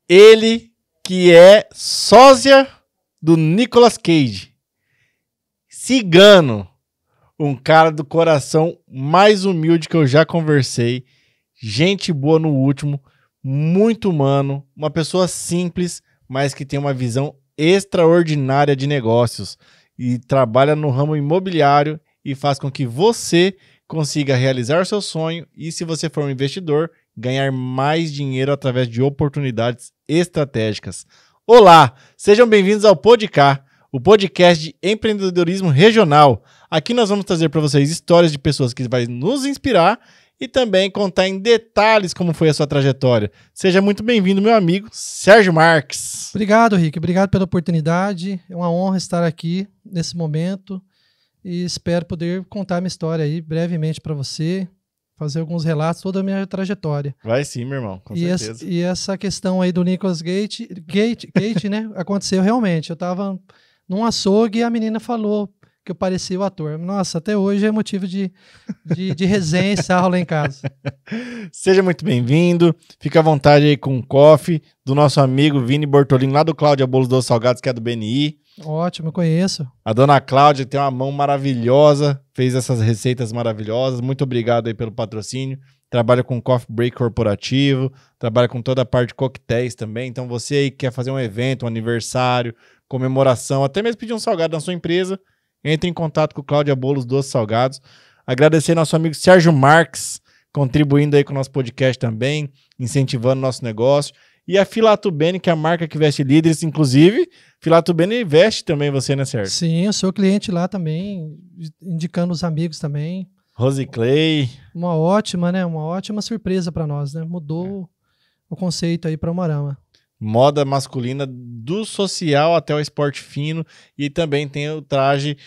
Ele que é sósia do Nicolas Cage. Cigano. Um cara do coração mais humilde que eu já conversei. Gente boa no último. Muito humano. Uma pessoa simples, mas que tem uma visão extraordinária de negócios. E trabalha no ramo imobiliário e faz com que você consiga realizar o seu sonho e, se você for um investidor, ganhar mais dinheiro através de oportunidades estratégicas. Olá, sejam bem-vindos ao Podcast, o podcast de empreendedorismo regional. Aqui nós vamos trazer para vocês histórias de pessoas que vão nos inspirar e também contar em detalhes como foi a sua trajetória. Seja muito bem-vindo, meu amigo Sérgio Marques. Obrigado, Rick. Obrigado pela oportunidade. É uma honra estar aqui nesse momento e espero poder contar minha história aí brevemente para você, fazer alguns relatos, toda a minha trajetória. Vai sim, meu irmão, com certeza. E essa questão aí do Nicolas Cage, né, aconteceu realmente. Eu estava num açougue e a menina falou que eu parecia o ator. Nossa, até hoje é motivo de resenha e sarro lá em casa. Seja muito bem-vindo. Fica à vontade aí com o coffee do nosso amigo Vini Bortolini, lá do Cláudia Bolos Doces Salgados, que é do BNI. Ótimo, eu conheço. A dona Cláudia tem uma mão maravilhosa, fez essas receitas maravilhosas. Muito obrigado aí pelo patrocínio. Trabalha com coffee break corporativo, trabalha com toda a parte de coquetéis também. Então você aí quer fazer um evento, um aniversário, comemoração, até mesmo pedir um salgado na sua empresa, entre em contato com o Cláudia Bolos Doces Salgados. Agradecer nosso amigo Sérgio Marques, contribuindo aí com o nosso podcast também, incentivando o nosso negócio. E a Filato Bene, que é a marca que veste líderes, inclusive, Filato Bene veste também você, né, Sérgio? Sim, eu sou cliente lá também, indicando os amigos também. Rose Clay. Uma ótima surpresa para nós, né? Mudou o conceito aí para o Marama. Moda masculina do social até o esporte fino, e também tem o traje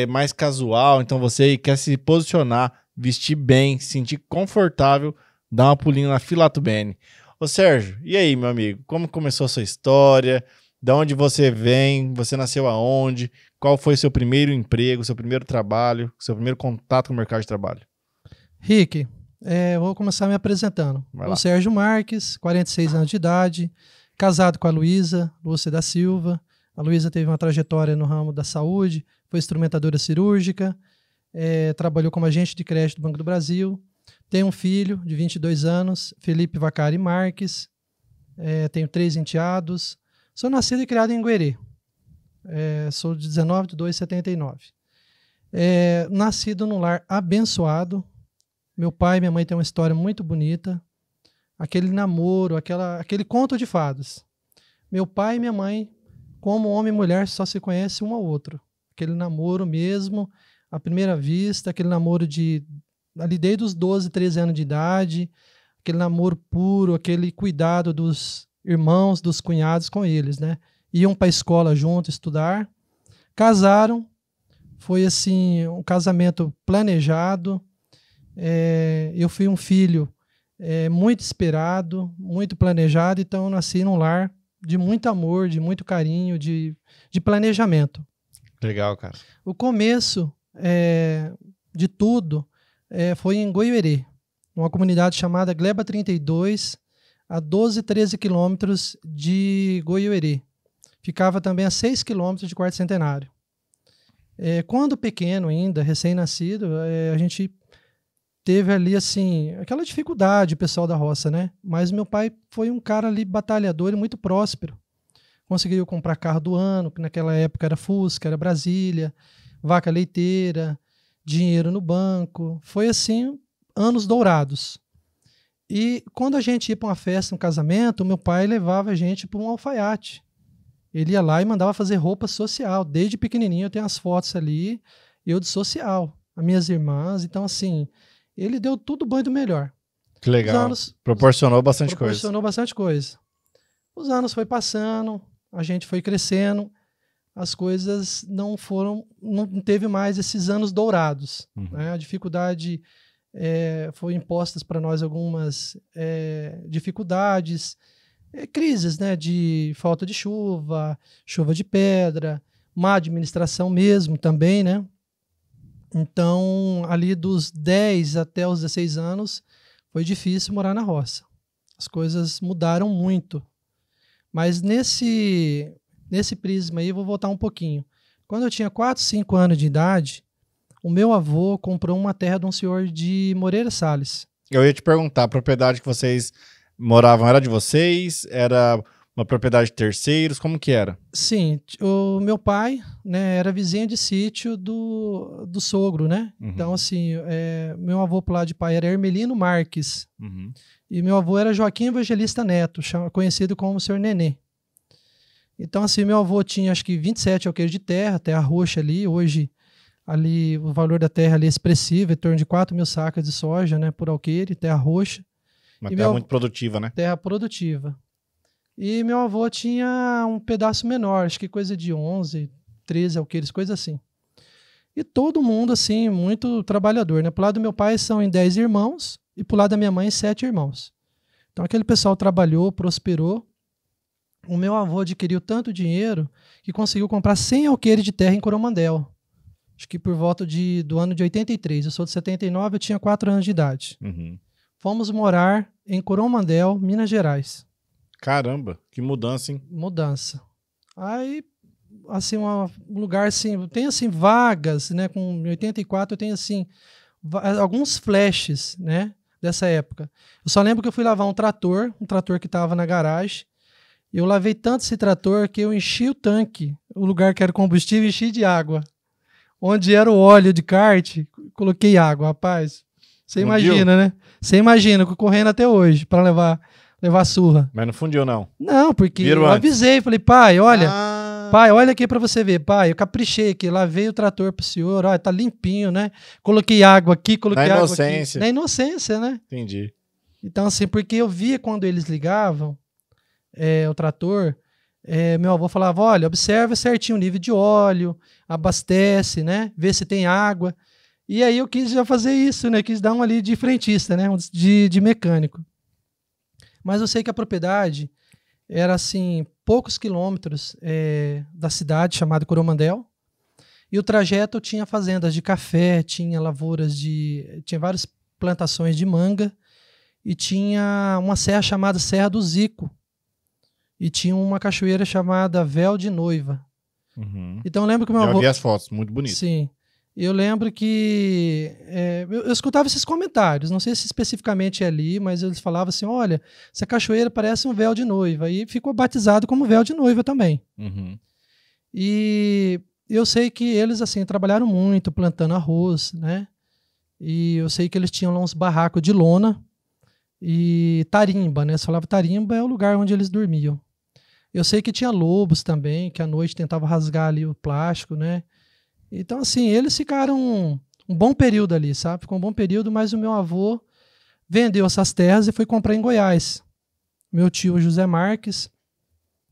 mais casual. Então você quer se posicionar, vestir bem, se sentir confortável, dá uma pulinha na Filato Bene. Ô Sérgio, e aí, meu amigo? Como começou a sua história? De onde você vem? Você nasceu aonde? Qual foi seu primeiro emprego, seu primeiro trabalho, seu primeiro contato com o mercado de trabalho? Rick, vou começar me apresentando. Sou Sérgio Marques, 46 anos de idade, casado com a Luísa Lúcia da Silva. A Luísa teve uma trajetória no ramo da saúde, foi instrumentadora cirúrgica, trabalhou como agente de crédito do Banco do Brasil. Tenho um filho de 22 anos, Felipe Vacari Marques. Tenho 3 enteados. Sou nascido e criado em Guerê. Sou de 19/2/79. Nascido num lar abençoado. Meu pai e minha mãe têm uma história muito bonita. Aquele namoro, aquele conto de fadas. Meu pai e minha mãe, como homem e mulher, só se conhecem um ao outro. Aquele namoro mesmo, à primeira vista, aquele namoro ali desde os 12, 13 anos de idade, aquele namoro puro, aquele cuidado dos irmãos, dos cunhados com eles, né? Iam para a escola junto estudar, casaram, foi assim um casamento planejado. Eu fui um filho muito esperado, muito planejado, então eu nasci num lar de muito amor, de muito carinho, de planejamento. Legal, cara. O começo de tudo foi em Goiuerê, uma comunidade chamada Gleba 32, a 12, 13 quilômetros de Goiuerê. Ficava também a 6 quilômetros de Quarto Centenário. Quando pequeno ainda, recém-nascido, a gente teve ali, assim, aquela dificuldade, o pessoal da roça, né? Mas meu pai foi um cara ali batalhador e muito próspero. Conseguiu comprar carro do ano, que naquela época era Fusca, era Brasília, vaca leiteira, dinheiro no banco. Foi assim, anos dourados. E quando a gente ia para uma festa, um casamento, meu pai levava a gente para um alfaiate. Ele ia lá e mandava fazer roupa social. Desde pequenininho eu tenho as fotos ali, eu de social, as minhas irmãs. Então, assim, ele deu tudo bom e do melhor. Que legal. Proporcionou bastante coisa. Os anos foi passando, a gente foi crescendo, as coisas não teve mais esses anos dourados. Né? A dificuldade foi impostas para nós algumas dificuldades, crises, né, de falta de chuva de pedra, má administração mesmo também, né? Então, ali dos 10 até os 16 anos, foi difícil morar na roça. As coisas mudaram muito. Mas nesse prisma aí, eu vou voltar um pouquinho. Quando eu tinha 4, 5 anos de idade, o meu avô comprou uma terra de um senhor de Moreira Salles. Eu ia te perguntar, a propriedade que vocês moravam era de vocês? Era uma propriedade de terceiros? Como que era? Sim, o meu pai, né, era vizinho de sítio do sogro, né? Uhum. Então, assim, meu avô pro lado de pai era Hermelino Marques. Uhum. E meu avô era Joaquim Evangelista Neto, conhecido como Sr. Nenê. Então, assim, meu avô tinha acho que 27 alqueires de terra roxa ali. Hoje, ali, o valor da terra ali é expressivo, em torno de 4.000 sacas de soja, né, por alqueire, terra roxa. Uma terra muito produtiva, né? Terra produtiva. E meu avô tinha um pedaço menor, acho que coisa de 11, 13 alqueires, coisa assim. E todo mundo, assim, muito trabalhador, né? Pro lado do meu pai são em 10 irmãos e pro lado da minha mãe 7 irmãos. Então aquele pessoal trabalhou, prosperou. O meu avô adquiriu tanto dinheiro que conseguiu comprar 100 alqueires de terra em Coromandel. Acho que por volta do ano de 83. Eu sou de 79, eu tinha 4 anos de idade. Uhum. Fomos morar em Coromandel, Minas Gerais. Caramba, que mudança, hein? Mudança. Aí, assim, um lugar assim, tem assim vagas, né? Com 84 eu tenho assim alguns flashes, né? Dessa época. Eu só lembro que eu fui lavar um trator que estava na garagem. E eu lavei tanto esse trator que eu enchi o tanque, o lugar que era combustível, enchi de água. Onde era o óleo de kart, coloquei água, rapaz. Você imagina, né? Você imagina, correndo até hoje para levar surra. Mas não fundiu, não? Não, porque eu avisei, falei, pai, olha, pai, olha aqui para você ver, pai, eu caprichei aqui, lavei o trator pro senhor, olha, tá limpinho, né? Coloquei água aqui, coloquei água aqui. Na inocência, né? Entendi. Então, assim, porque eu via quando eles ligavam o trator, meu avô falava, olha, observa certinho o nível de óleo, abastece, né? Vê se tem água. E aí eu quis já fazer isso, né? Quis dar um ali de frentista, né? De mecânico. Mas eu sei que a propriedade era, assim, poucos quilômetros da cidade, chamada Coromandel. E o trajeto tinha fazendas de café, tinha lavouras tinha várias plantações de manga e tinha uma serra chamada Serra do Zico. E tinha uma cachoeira chamada Véu de Noiva. Uhum. Então eu lembro que meu avô... Eu vi as fotos, muito bonito. Sim. Eu lembro que eu escutava esses comentários, não sei se especificamente é ali, mas eles falavam assim, olha, essa cachoeira parece um véu de noiva. E ficou batizado como Véu de Noiva também. Uhum. E eu sei que eles assim trabalharam muito plantando arroz, né? E eu sei que eles tinham lá uns barracos de lona e tarimba, né? Você falava tarimba é o lugar onde eles dormiam. Eu sei que tinha lobos também, que à noite tentavam rasgar ali o plástico, né? Então, assim, eles ficaram um bom período ali, sabe? Ficou um bom período, mas o meu avô vendeu essas terras e foi comprar em Goiás. Meu tio José Marques,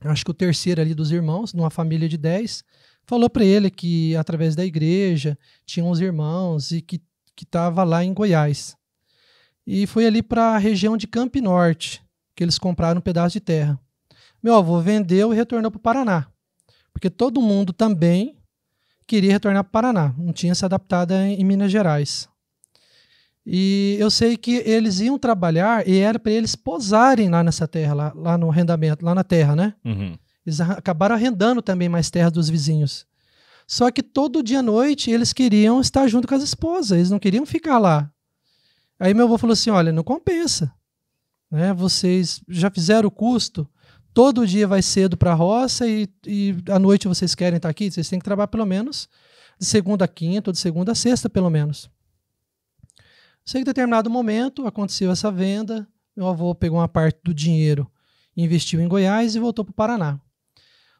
acho que o terceiro ali dos irmãos, numa família de 10, falou para ele que, através da igreja, tinha uns irmãos e que estava lá em Goiás. E foi ali para a região de Campo Norte, que eles compraram um pedaço de terra. Meu avô vendeu e retornou para o Paraná, porque todo mundo também queria retornar para o Paraná, não tinha se adaptado em Minas Gerais. E eu sei que eles iam trabalhar e era para eles posarem lá nessa terra, lá no arrendamento, lá na terra, né? Uhum. Eles acabaram arrendando também mais terras dos vizinhos. Só que todo dia à noite eles queriam estar junto com as esposas, eles não queriam ficar lá. Aí meu avô falou assim, olha, não compensa, né? Vocês já fizeram o custo, todo dia vai cedo para a roça e à noite vocês querem estar aqui, vocês têm que trabalhar pelo menos de segunda a quinta ou de segunda a sexta, pelo menos. Sei que em determinado momento aconteceu essa venda, meu avô pegou uma parte do dinheiro, investiu em Goiás e voltou para o Paraná.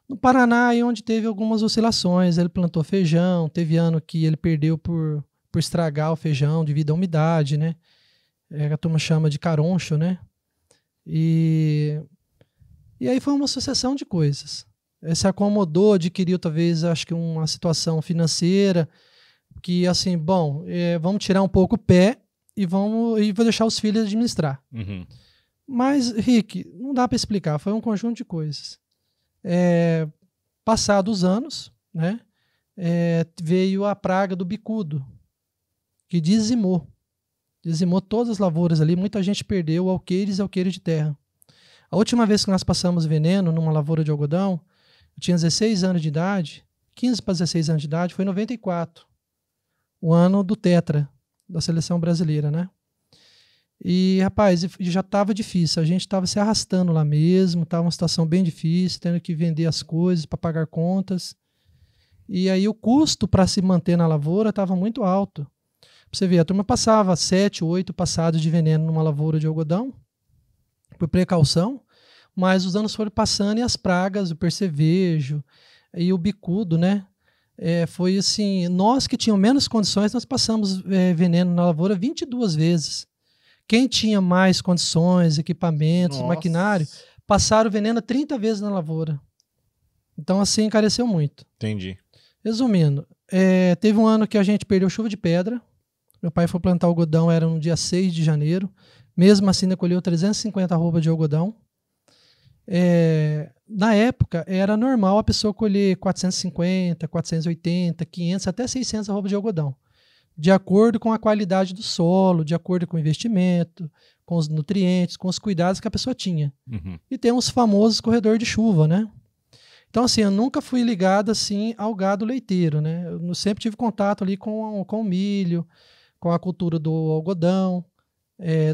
No Paraná é onde teve algumas oscilações, ele plantou feijão, teve ano que ele perdeu por estragar o feijão devido à umidade, né? A turma chama de caroncho, né? E aí foi uma sucessão de coisas. Ele se acomodou, adquiriu talvez, acho que uma situação financeira que assim, bom, vamos tirar um pouco o pé e vou deixar os filhos administrar. Uhum. Mas, Rick, não dá para explicar, foi um conjunto de coisas. Passados os anos, né, veio a praga do bicudo, que dizimou todas as lavouras ali, muita gente perdeu alqueires e alqueires de terra. A última vez que nós passamos veneno numa lavoura de algodão, eu tinha 16 anos de idade, 15 para 16 anos de idade, foi em 94, o ano do Tetra, da seleção brasileira, né? E, rapaz, já estava difícil, a gente estava se arrastando lá mesmo, estava uma situação bem difícil, tendo que vender as coisas para pagar contas. E aí o custo para se manter na lavoura estava muito alto. Pra você ver, a turma passava 7, 8 passados de veneno numa lavoura de algodão, por precaução, mas os anos foram passando e as pragas, o percevejo e o bicudo, né? Foi assim, nós que tínhamos menos condições, nós passamos veneno na lavoura 22 vezes. Quem tinha mais condições, equipamentos, Nossa. maquinário, passaram veneno 30 vezes na lavoura. Então assim encareceu muito. Entendi. Resumindo, teve um ano que a gente perdeu chuva de pedra. Meu pai foi plantar algodão, era no dia 6 de janeiro. Mesmo assim, ainda colheu 350 arrobas de algodão. Na época, era normal a pessoa colher 450, 480, 500, até 600 arrobas de algodão. De acordo com a qualidade do solo, de acordo com o investimento, com os nutrientes, com os cuidados que a pessoa tinha. Uhum. E tem os famosos corredor de chuva, né? Então, assim, eu nunca fui ligado, assim, ao gado leiteiro, né? Eu sempre tive contato ali com o milho, com a cultura do algodão,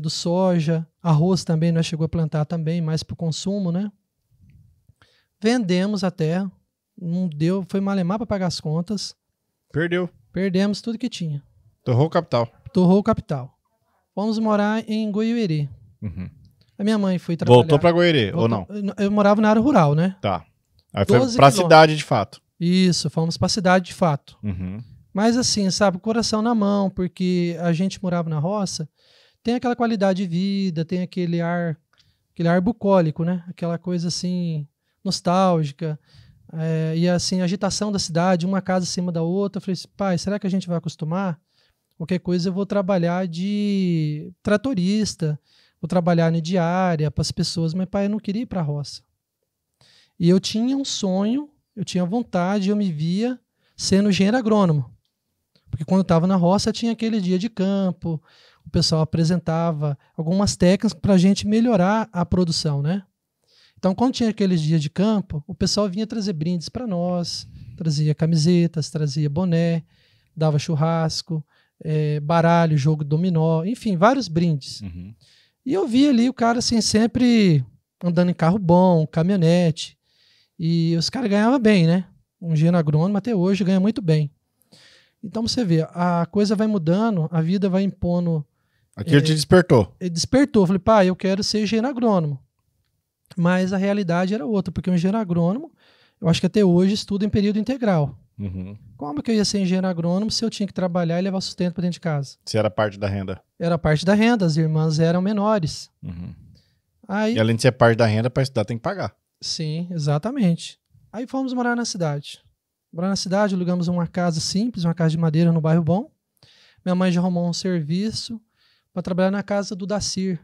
do soja, arroz também, nós chegou a plantar também, mais para o consumo, né? Vendemos a terra, não deu, foi malemar para pagar as contas. Perdemos tudo que tinha. Torrou o capital. Torrou o capital. Fomos morar em Goiuerê. Uhum. A minha mãe foi trabalhar. Voltou para Goiuerê, ou não? Eu morava na área rural, né? Tá. Aí foi 12 pra quilômetros. cidade de fato. Isso, fomos pra cidade de fato. Uhum. Mas assim, sabe, coração na mão, porque a gente morava na roça, tem aquela qualidade de vida, tem aquele ar bucólico, né? Aquela coisa assim, nostálgica. E assim, a agitação da cidade, uma casa acima da outra. Eu falei assim, pai, será que a gente vai acostumar? Qualquer coisa eu vou trabalhar de tratorista, vou trabalhar na diária para as pessoas, mas pai, eu não queria ir para a roça. E eu tinha um sonho, eu tinha vontade, eu me via sendo engenheiro agrônomo. Porque quando eu estava na roça tinha aquele dia de campo, o pessoal apresentava algumas técnicas para a gente melhorar a produção, né? Então, quando tinha aqueles dias de campo, o pessoal vinha trazer brindes para nós, trazia camisetas, trazia boné, dava churrasco, baralho, jogo dominó, enfim, vários brindes. Uhum. E eu via ali o cara assim, sempre andando em carro bom, caminhonete, e os caras ganhavam bem, né? Um engenheiro agrônomo até hoje ganha muito bem. Então você vê, a coisa vai mudando, a vida vai impondo. Aquilo te despertou. Despertou. Eu falei, pai, eu quero ser engenheiro agrônomo. Mas a realidade era outra, porque o engenheiro agrônomo, eu acho que até hoje estuda em período integral. Uhum. Como que eu ia ser engenheiro agrônomo se eu tinha que trabalhar e levar sustento para dentro de casa? Você era parte da renda. Era parte da renda, as irmãs eram menores. Uhum. Aí, E além de ser parte da renda, para estudar tem que pagar. sim, exatamente. Aí fomos morar na cidade. Morar na cidade, alugamos uma casa simples, uma casa de madeira no bairro Bom. Minha mãe já arrumou um serviço para trabalhar na casa do Dacir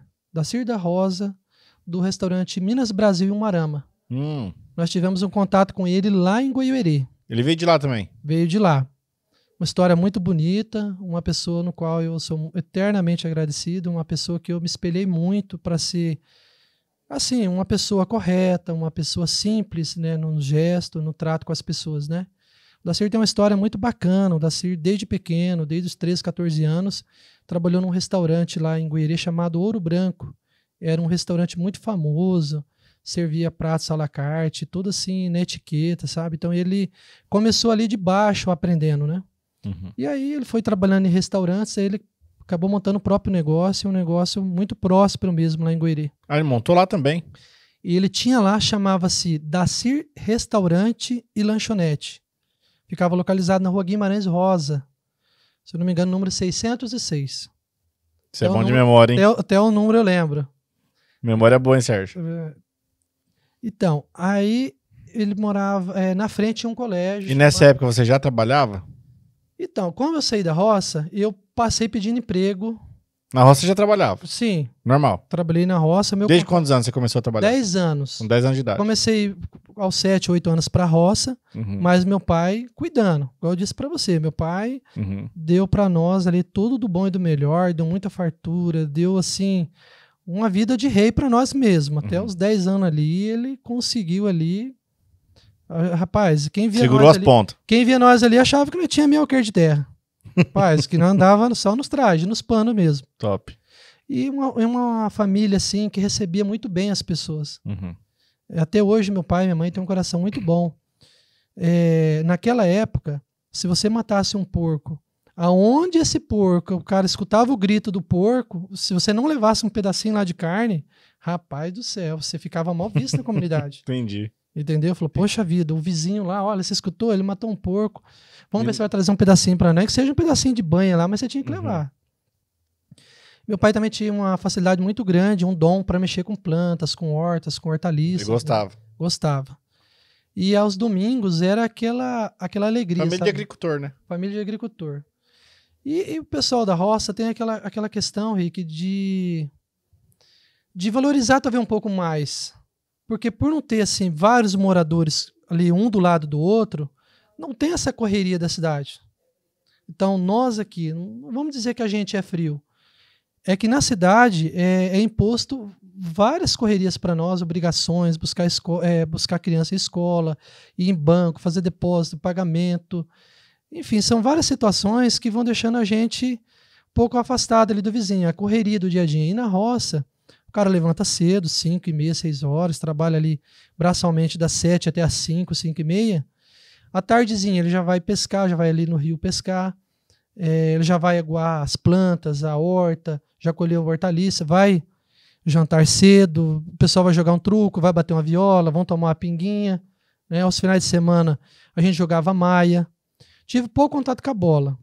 da Rosa, do restaurante Minas Brasil em Umarama. Nós tivemos um contato com ele lá em Goiuerê. Ele veio de lá também? Veio de lá. Uma história muito bonita, uma pessoa no qual eu sou eternamente agradecido, uma pessoa que eu me espelhei muito para ser, assim, uma pessoa correta, uma pessoa simples, né, no gesto, no trato com as pessoas, né? O Dacir tem uma história muito bacana. O Dacir, desde pequeno, desde os 13, 14 anos, trabalhou num restaurante lá em Goiuerê chamado Ouro Branco. Era um restaurante muito famoso, servia pratos à la carte, tudo assim, na etiqueta, sabe? Então ele começou ali de baixo aprendendo, né? Uhum. E aí ele foi trabalhando em restaurantes, aí ele acabou montando o próprio negócio, um negócio muito próspero mesmo lá em Goiuerê. Ah, ele montou lá também? E ele tinha lá, chamava-se Dacir Restaurante e Lanchonete. Ficava localizado na rua Guimarães Rosa, se eu não me engano, número 606. Você é bom de memória, hein? Até o número eu lembro. Memória boa, hein, Sérgio? Então, aí ele morava na frente de um colégio. E nessa época você já trabalhava? Então, como eu saí da roça, eu passei pedindo emprego. Na roça você já trabalhava? Sim. Normal? Trabalhei na roça. Desde quantos anos você começou a trabalhar? 10 anos. Com 10 anos de idade. Comecei aos 7, 8 anos para a roça, mas meu pai cuidando. Igual eu disse para você, meu pai deu para nós ali tudo do bom e do melhor, deu muita fartura, deu assim uma vida de rei para nós mesmos. Até os 10 anos ali, ele conseguiu ali. Rapaz, quem via Segurou nós as ali, pontas. quem via nós ali achava que não tinha melquer de terra. Rapaz, que não andava só nos trajes, nos panos mesmo. Top. E uma família assim que recebia muito bem as pessoas. Uhum. Até hoje, meu pai e minha mãe têm um coração muito bom. Naquela época, se você matasse um porco, aonde esse porco, o cara escutava o grito do porco, se você não levasse um pedacinho lá de carne, rapaz do céu, você ficava mal visto na comunidade. Entendi. Entendeu? Falou, poxa vida, o vizinho lá, olha, você escutou? Ele matou um porco. Vamos ver se vai trazer um pedacinho para nós, que seja um pedacinho de banha lá, mas você tinha que levar. Meu pai também tinha uma facilidade muito grande, um dom para mexer com plantas, com hortas, com hortaliças. Ele gostava. Né? Gostava. E aos domingos era aquela alegria. Família de agricultor, né? Família de agricultor. E o pessoal da roça tem aquela questão, Rick, de valorizar talvez um pouco mais. Porque por não ter assim, vários moradores ali, um do lado do outro, não tem essa correria da cidade. Então nós aqui, não vamos dizer que a gente é frio. É que na cidade é imposto várias correrias para nós, obrigações, buscar criança em escola, ir em banco, fazer depósito, pagamento. Enfim, são várias situações que vão deixando a gente um pouco afastado ali do vizinho, a correria do dia a dia. E na roça, o cara levanta cedo, 5h30, 6 horas, trabalha ali braçalmente das 7 até as 5, 5h30. À tardezinha ele já vai pescar, já vai ali no rio pescar, ele já vai aguar as plantas, a horta, já colheu hortaliça, vai jantar cedo, o pessoal vai jogar um truco, vai bater uma viola, vão tomar uma pinguinha. Né? Aos finais de semana a gente jogava maia. Tive pouco contato com a bola.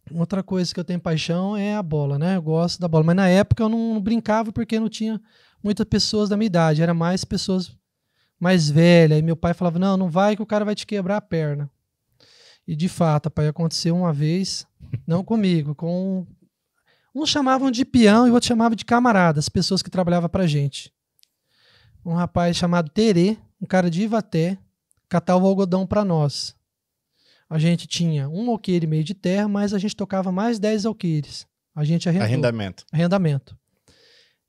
Outra coisa que eu tenho paixão é a bola, né? Eu gosto da bola. Mas na época eu não brincava porque não tinha muitas pessoas da minha idade. Era mais pessoas mais velhas. E meu pai falava, não vai que o cara vai te quebrar a perna. E de fato, pai, aconteceu uma vez, não comigo, com... Uns chamavam de peão e outros chamavam de camarada, as pessoas que trabalhavam pra gente. Um rapaz chamado Terê, um cara de Ivaté, catava o algodão para nós. A gente tinha 1 alqueire e meio de terra, mas a gente tocava mais 10 alqueires. A gente arrendou. Arrendamento.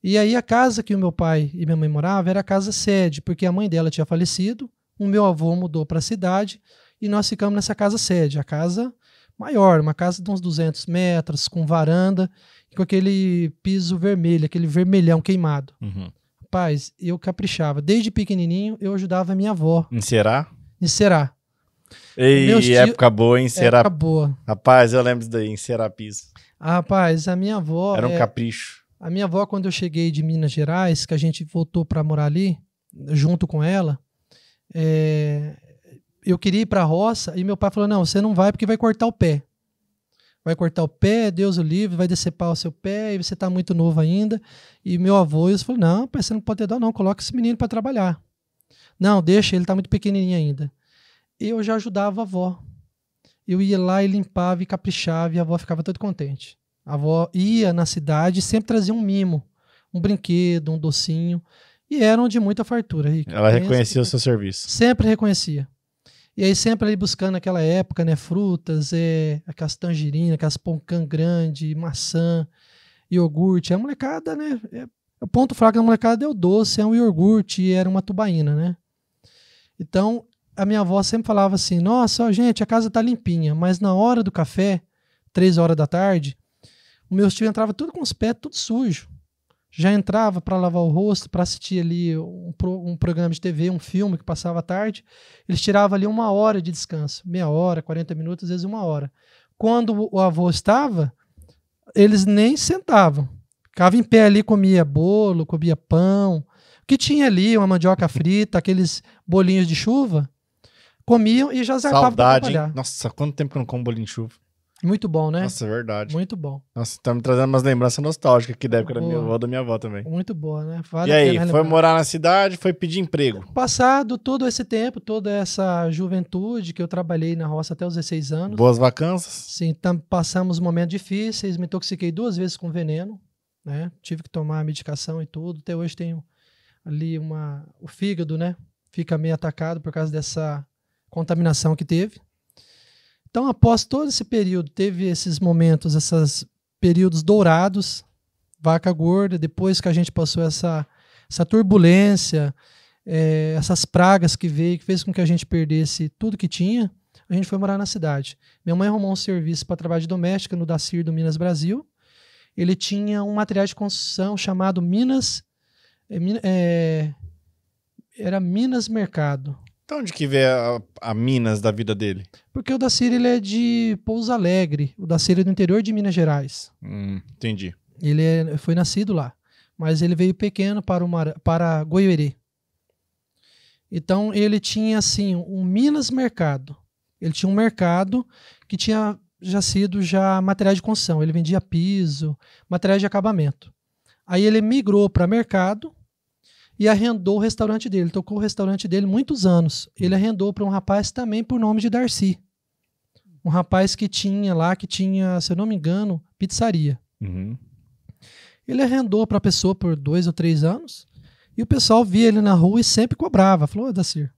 E aí a casa que o meu pai e minha mãe moravam era a casa sede, porque a mãe dela tinha falecido, o meu avô mudou para a cidade e nós ficamos nessa casa sede, a casa maior, uma casa de uns 200 metros, com varanda, com aquele piso vermelho, aquele vermelhão queimado. Rapaz, eu caprichava. Desde pequenininho, eu ajudava a minha avó. Encerar? Encerar. E época boa, encerar. Época boa. Rapaz, eu lembro disso daí, encerar piso. Rapaz, a minha avó... Era um capricho. A minha avó, quando eu cheguei de Minas Gerais, que a gente voltou para morar ali, junto com ela, eu queria ir para a roça e meu pai falou, não, você não vai porque vai cortar o pé. Vai cortar o pé, Deus o livre, vai decepar o seu pé e você está muito novo ainda. E meu avô falou, não, pai, você não pode ter dó não, coloca esse menino para trabalhar. Não, deixa, ele está muito pequenininho ainda. Eu já ajudava a avó. Eu ia lá e limpava e caprichava e a avó ficava toda contente. A avó ia na cidade e sempre trazia um mimo, um brinquedo, um docinho. E eram de muita fartura. Rick. Ela reconhecia o seu serviço. Sempre reconhecia. E aí sempre ali buscando naquela época, né, frutas, aquelas tangerinas, aquelas poncã grande, maçã, iogurte. A molecada, né, o ponto fraco da molecada é o doce, é um iogurte e era uma tubaína, né. Então, a minha avó sempre falava assim, nossa, gente, a casa tá limpinha, mas na hora do café, 3 horas da tarde, o meu tio entrava tudo com os pés, tudo sujo. Já entrava para lavar o rosto, para assistir ali um programa de TV, um filme que passava à tarde. Eles tiravam ali 1 hora de descanso, meia hora, 40 minutos, às vezes 1 hora. Quando o avô estava, eles nem sentavam. Ficava em pé ali, comia bolo, comia pão. O que tinha ali, uma mandioca frita, aqueles bolinhos de chuva, comiam e já zarpavam para trabalhar. Nossa, quanto tempo que eu não como bolinho de chuva. Muito bom, né? Nossa, é verdade. Muito bom. Nossa, tá me trazendo umas lembranças nostálgicas aqui da época da minha avó, da minha avó também. Muito boa, né? Vale e aí, foi morar na cidade, foi pedir emprego? Passado todo esse tempo, toda essa juventude que eu trabalhei na roça até os 16 anos. Boas vacanças? Sim, passamos momentos difíceis, me intoxiquei 2 vezes com veneno, né? Tive que tomar medicação e tudo. Até hoje tenho ali o fígado, né? Fica meio atacado por causa dessa contaminação que teve. Então, após todo esse período, teve esses momentos, esses períodos dourados, vaca gorda, depois que a gente passou essa turbulência, essas pragas que veio, que fez com que a gente perdesse tudo que tinha, a gente foi morar na cidade. Minha mãe arrumou um serviço para trabalho de doméstica no Dacir do Minas Brasil. Ele tinha um material de construção chamado era Minas Mercado. Então onde que veio a Minas da vida dele? Porque o Dacir ele é de Pouso Alegre, o Dacir é do interior de Minas Gerais. Entendi. Ele foi nascido lá, mas ele veio pequeno para Goiuerê. Então ele tinha assim um Minas Mercado. Ele tinha um mercado que tinha já sido material de construção. Ele vendia piso, material de acabamento. Aí ele migrou para mercado e arrendou o restaurante dele. Tocou o restaurante dele muitos anos. Ele arrendou para um rapaz também por nome de Darcy. Um rapaz que tinha, se eu não me engano, pizzaria. Uhum. Ele arrendou para a pessoa por 2 ou 3 anos e o pessoal via ele na rua e sempre cobrava. Falou, Dacir,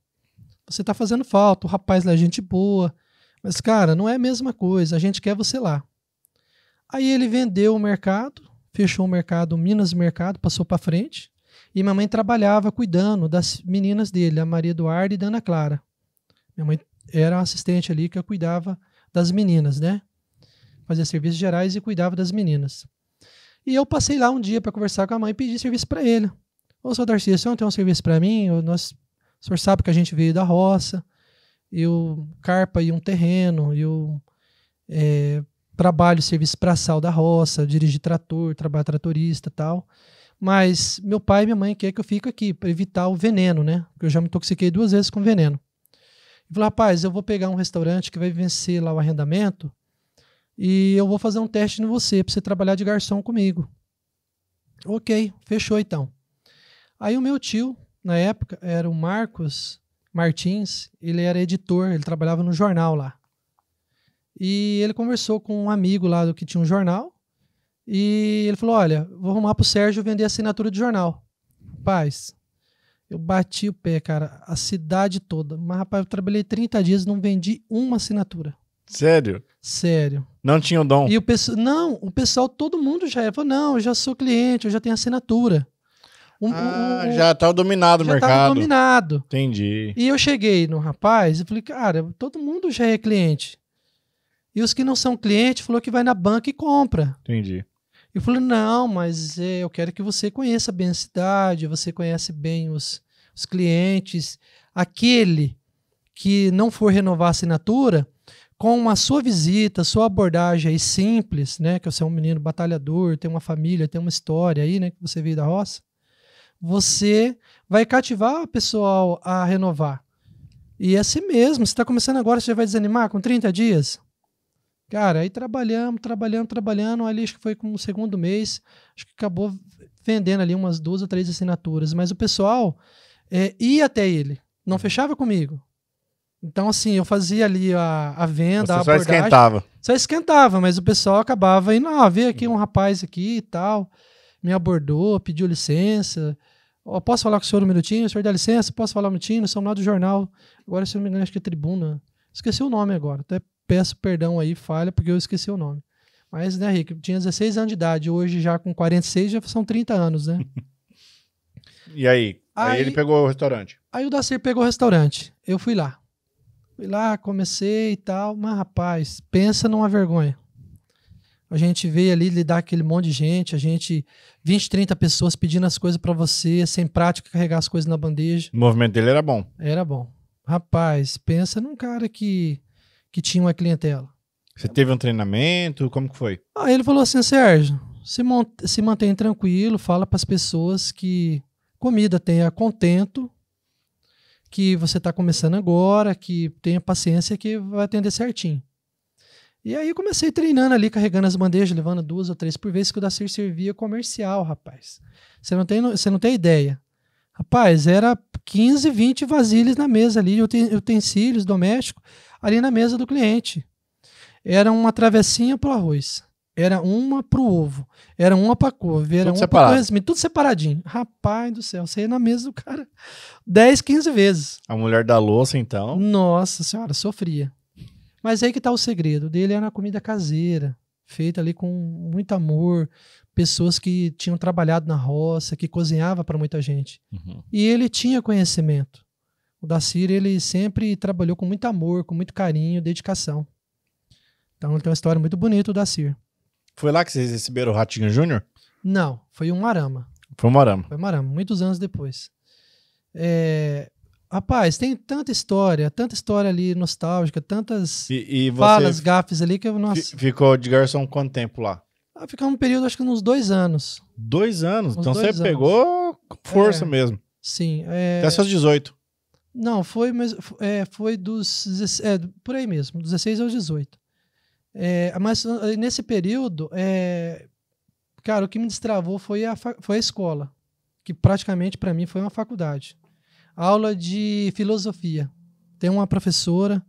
você tá fazendo falta, o rapaz lá é gente boa, mas, cara, não é a mesma coisa, a gente quer você lá. Aí ele vendeu o mercado, fechou o mercado, Minas Mercado, passou para frente, e minha mãe trabalhava cuidando das meninas dele, a Maria Eduarda e a Ana Clara. Minha mãe era a assistente ali que cuidava das meninas, né? Fazia serviços gerais e cuidava das meninas. E eu passei lá um dia para conversar com a mãe e pedi serviço para ele. Ô, seu Darcy, o senhor não tem um serviço para mim? O senhor sabe que a gente veio da roça, eu carpa e um terreno, eu trabalho serviço braçal da roça, dirijo trator, trabalho tratorista e tal. Mas meu pai e minha mãe querem que eu fique aqui para evitar o veneno, né? Porque eu já me intoxiquei 2 vezes com veneno. Ele falou, rapaz, eu vou pegar um restaurante que vai vencer lá o arrendamento e eu vou fazer um teste em você, para você trabalhar de garçom comigo. Ok, fechou então. Aí o meu tio, na época, era o Marcos Martins, ele era editor, ele trabalhava no jornal lá. E ele conversou com um amigo lá que tinha um jornal e ele falou, olha, vou arrumar pro Sérgio vender assinatura de jornal. Rapaz, eu bati o pé, cara, a cidade toda. Mas, rapaz, eu trabalhei 30 dias e não vendi uma assinatura. Sério? Sério. Não tinha o dom? E o pessoal, todo mundo já falou, não, eu já sou cliente, eu já tenho assinatura. Já estava dominado o mercado. Já estava dominado. Entendi. E eu cheguei no rapaz e falei, cara, todo mundo já é cliente. E os que não são clientes, falou que vai na banca e compra. Entendi. Eu falei, não, mas eu quero que você conheça bem a cidade, você conhece bem os clientes. Aquele que não for renovar a assinatura, com a sua visita, sua abordagem aí simples, né, que você é um menino batalhador, tem uma família, tem uma história aí, né, que você veio da roça, você vai cativar o pessoal a renovar. E é assim mesmo, você está começando agora, você já vai desanimar com 30 dias? Cara, aí trabalhando, ali acho que foi com o 2º mês, acho que acabou vendendo ali umas 2 ou 3 assinaturas, mas o pessoal ia até ele, não fechava comigo. Então, assim, eu fazia ali a venda, a abordagem. Só esquentava, mas o pessoal acabava indo, veio aqui um rapaz aqui e tal, me abordou, pediu licença. Posso falar com o senhor um minutinho? O senhor dá licença? Posso falar um minutinho? Nós somos lá do jornal. Agora, se eu não me engano, acho que é Tribuna. Esqueci o nome agora. Até peço perdão aí, falha, porque eu esqueci o nome. Mas, né, Rick, eu tinha 16 anos de idade. Hoje, já com 46, já são 30 anos, né? E aí? Aí ele pegou o restaurante? Aí o Dacir pegou o restaurante. Eu fui lá. Comecei e tal. Mas, rapaz, pensa numa vergonha. A gente veio ali lidar com aquele monte de gente, 20, 30 pessoas pedindo as coisas pra você, sem prática, carregar as coisas na bandeja. O movimento dele era bom? Era bom. Rapaz, pensa num cara que tinha uma clientela. Você teve um treinamento? Como que foi? Aí ele falou assim, Sérgio, se mantém tranquilo, fala pras pessoas que comida tenha contento, que você tá começando agora, que tenha paciência, que vai atender certinho. E aí eu comecei treinando ali, carregando as bandejas, levando 2 ou 3 por vez, que o Dacir servia comercial, rapaz. Você não tem ideia. Rapaz, era 15, 20 vasilhas na mesa ali, utensílios domésticos, ali na mesa do cliente. Era uma travessinha pro arroz, era uma pro ovo, era uma pra couve, era uma pro resmi, tudo separadinho. Rapaz do céu, você ia na mesa do cara 10, 15 vezes. A mulher da louça, então? Nossa senhora, sofria. Mas aí que tá o segredo dele, era na comida caseira, feita ali com muito amor, pessoas que tinham trabalhado na roça, que cozinhava para muita gente. Uhum. E ele tinha conhecimento. O Dacir, ele sempre trabalhou com muito amor, com muito carinho, dedicação. Então ele tem uma história muito bonita, o Dacir. Foi lá que vocês receberam o Ratinho Júnior? Não, foi um Marama. Foi um Marama. Foi Marama, muitos anos depois. Rapaz, tem tanta história ali nostálgica, tantas E você falas, gafes ali que eu, nossa... ficou de garçom quanto tempo lá? Ficamos um período, acho que uns 2 anos. 2 anos? Uns Então 2 você anos. pegou com força mesmo. Sim. Até seus 18. Não, foi dos... por aí mesmo, 16 aos 18. Mas nesse período, cara, o que me destravou foi a escola, que praticamente para mim foi uma faculdade. Aula de filosofia. Tem uma professora,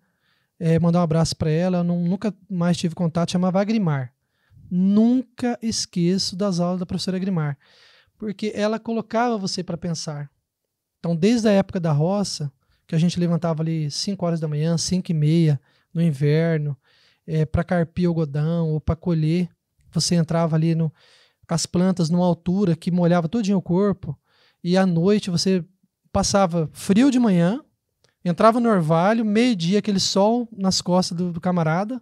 mandar um abraço para ela, eu nunca mais tive contato, chamava Agrimar. Nunca esqueço das aulas da professora Agrimar, porque ela colocava você para pensar. Então, desde a época da roça, que a gente levantava ali 5 horas da manhã, 5h30, no inverno, para carpir algodão ou para colher, você entrava ali com as plantas numa altura que molhava todinho o corpo, e à noite você passava frio de manhã, entrava no orvalho, meio-dia, aquele sol nas costas do camarada,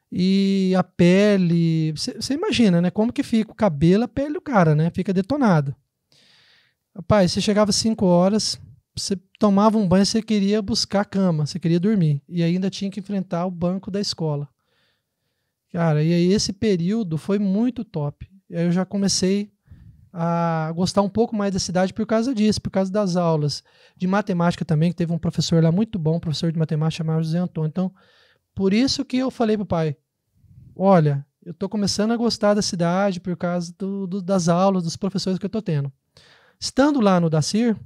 e a pele, você imagina, né, como que fica o cabelo, a pele do cara, né, fica detonada. Rapaz, você chegava às 5 horas, você tomava um banho, você queria buscar a cama, você queria dormir, e ainda tinha que enfrentar o banco da escola. Cara, e aí esse período foi muito top. E aí eu já comecei a gostar um pouco mais da cidade por causa disso, por causa das aulas. De matemática também, que teve um professor lá muito bom, professor de matemática chamado José Antônio. Então, por isso que eu falei pro pai, olha, eu tô começando a gostar da cidade por causa das aulas, dos professores que eu tô tendo. Estando lá no Dacir,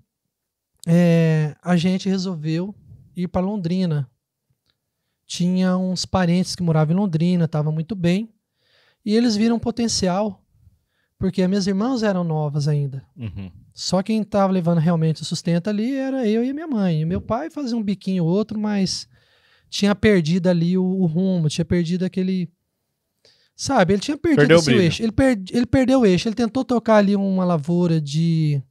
a gente resolveu ir para Londrina. Tinha uns parentes que moravam em Londrina, estavam muito bem, e eles viram potencial, porque as minhas irmãs eram novas ainda. Uhum. Só quem estava levando realmente o sustento ali era eu e minha mãe. E meu pai fazia um biquinho ou outro, mas tinha perdido ali o rumo, tinha perdido aquele... Sabe, ele tinha perdido esse eixo. Ele perdeu o eixo. Ele tentou tocar ali uma lavoura de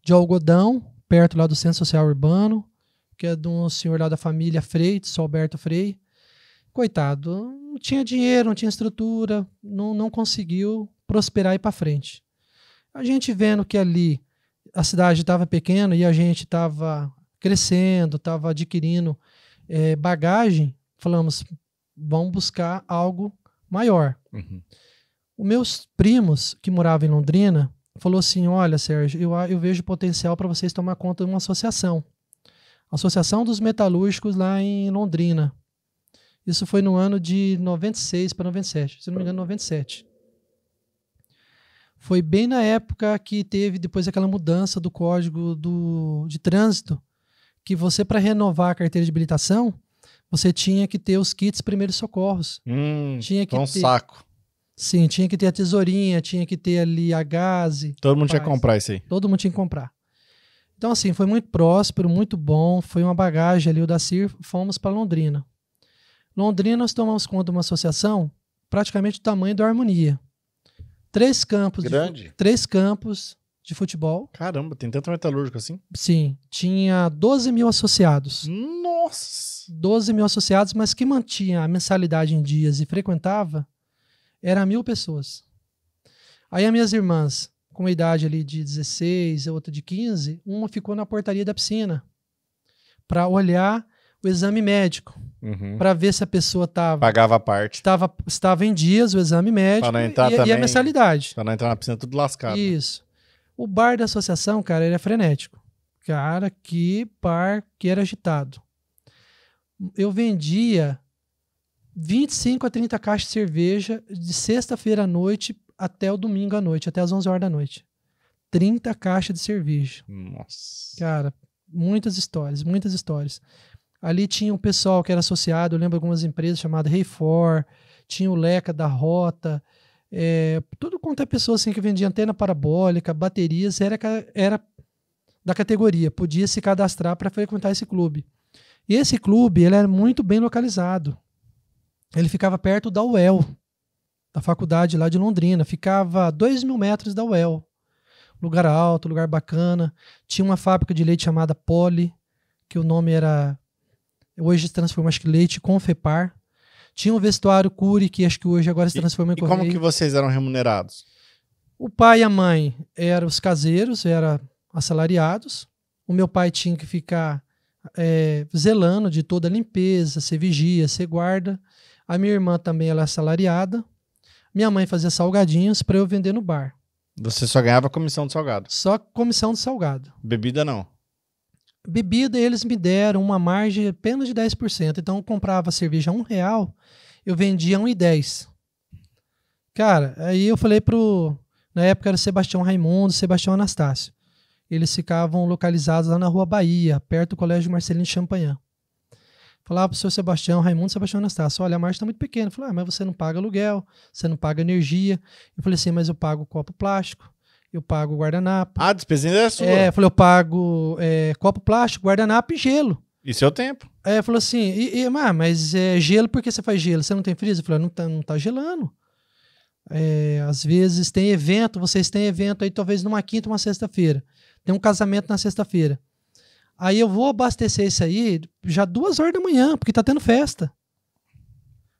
algodão, perto lá do Centro Social Urbano, que é de um senhor lá da família Frei, São Alberto Frei. Coitado, não tinha dinheiro, não tinha estrutura, não conseguiu prosperar e ir para frente. A gente vendo que ali a cidade estava pequena e a gente estava crescendo, estava adquirindo bagagem, falamos, vamos buscar algo maior. Uhum. Os meus primos que moravam em Londrina falou assim, olha, Sérgio, eu vejo potencial para vocês tomar conta de uma associação. Associação dos Metalúrgicos lá em Londrina. Isso foi no ano de 96 para 97, se não me engano, 97. Foi bem na época que teve depois aquela mudança do código de trânsito, que você, para renovar a carteira de habilitação, você tinha que ter os kits primeiros socorros. Tinha que ter saco. Sim, tinha que ter a tesourinha, tinha que ter ali a gaze. Todo mundo tinha que comprar isso aí. Todo mundo tinha que comprar. Então, assim, foi muito próspero, muito bom, foi uma bagagem ali, o Dacir, fomos para Londrina. Londrina, nós tomamos conta de uma associação praticamente do tamanho da Harmonia. 3 campos. Grande? 3 campos de futebol. Caramba, tem tanto metalúrgico assim? Sim, tinha 12 mil associados. Nossa! 12 mil associados, mas que mantinha a mensalidade em dias e frequentava, era 1.000 pessoas. Aí as minhas irmãs, com a idade ali de 16, a outra de 15, uma ficou na portaria da piscina para olhar o exame médico, para ver se a pessoa pagava a parte. Estava em dias o exame médico e a mensalidade. Para não entrar na piscina tudo lascado. Isso. O bar da associação, cara, ele é frenético. Cara, que bar que era agitado. Eu vendia 25 a 30 caixas de cerveja de sexta-feira à noite até o domingo à noite, até as 11 horas da noite. 30 caixas de cerveja. Nossa. Cara, muitas histórias, muitas histórias. Ali tinha um pessoal que era associado, eu lembro algumas empresas chamadas Reifor, tinha o Leca da Rota, tudo quanto é pessoa assim que vendia antena parabólica, baterias, era da categoria, podia se cadastrar para frequentar esse clube. E esse clube, ele era muito bem localizado. Ele ficava perto da UEL. da faculdade lá de Londrina. Ficava a 2.000 metros da UEL. Lugar alto, lugar bacana. Tinha uma fábrica de leite chamada Poli, que o nome era... Hoje se transformou, acho que Leite Confepar. Tinha um vestuário Cury, que acho que hoje agora se transformou em Correio. E como que vocês eram remunerados? O pai e a mãe eram os caseiros, eram assalariados. O meu pai tinha que ficar zelando de toda a limpeza, ser vigia, ser guarda. A minha irmã também ela é assalariada. Minha mãe fazia salgadinhos para eu vender no bar. Você só ganhava comissão de salgado? Só comissão de salgado. Bebida não? Bebida eles me deram uma margem apenas de 10%. Então eu comprava cerveja a R$1, eu vendia a R$1,10. Cara, aí eu falei na época era Sebastião Raimundo, Sebastião Anastácio. Eles ficavam localizados lá na Rua Bahia, perto do Colégio Marcelino de Champagnat. Falava pro senhor Sebastião Raimundo, Sebastião Anastácio, olha, a margem está muito pequena. Eu falei, mas você não paga aluguel, você não paga energia. Eu falei assim, mas eu pago copo plástico, eu pago guardanapo. Ah, a despesa ainda é sua. Eu falei, eu pago copo plástico, guardanapo e gelo. E seu tempo? Aí ele falou assim, mas gelo, por que você faz gelo? Você não tem freezer? Eu falei, não tá gelando. Às vezes tem evento, vocês têm evento aí talvez numa quinta, uma sexta-feira. Tem um casamento na sexta-feira. Aí eu vou abastecer isso aí já 2h da manhã, porque tá tendo festa.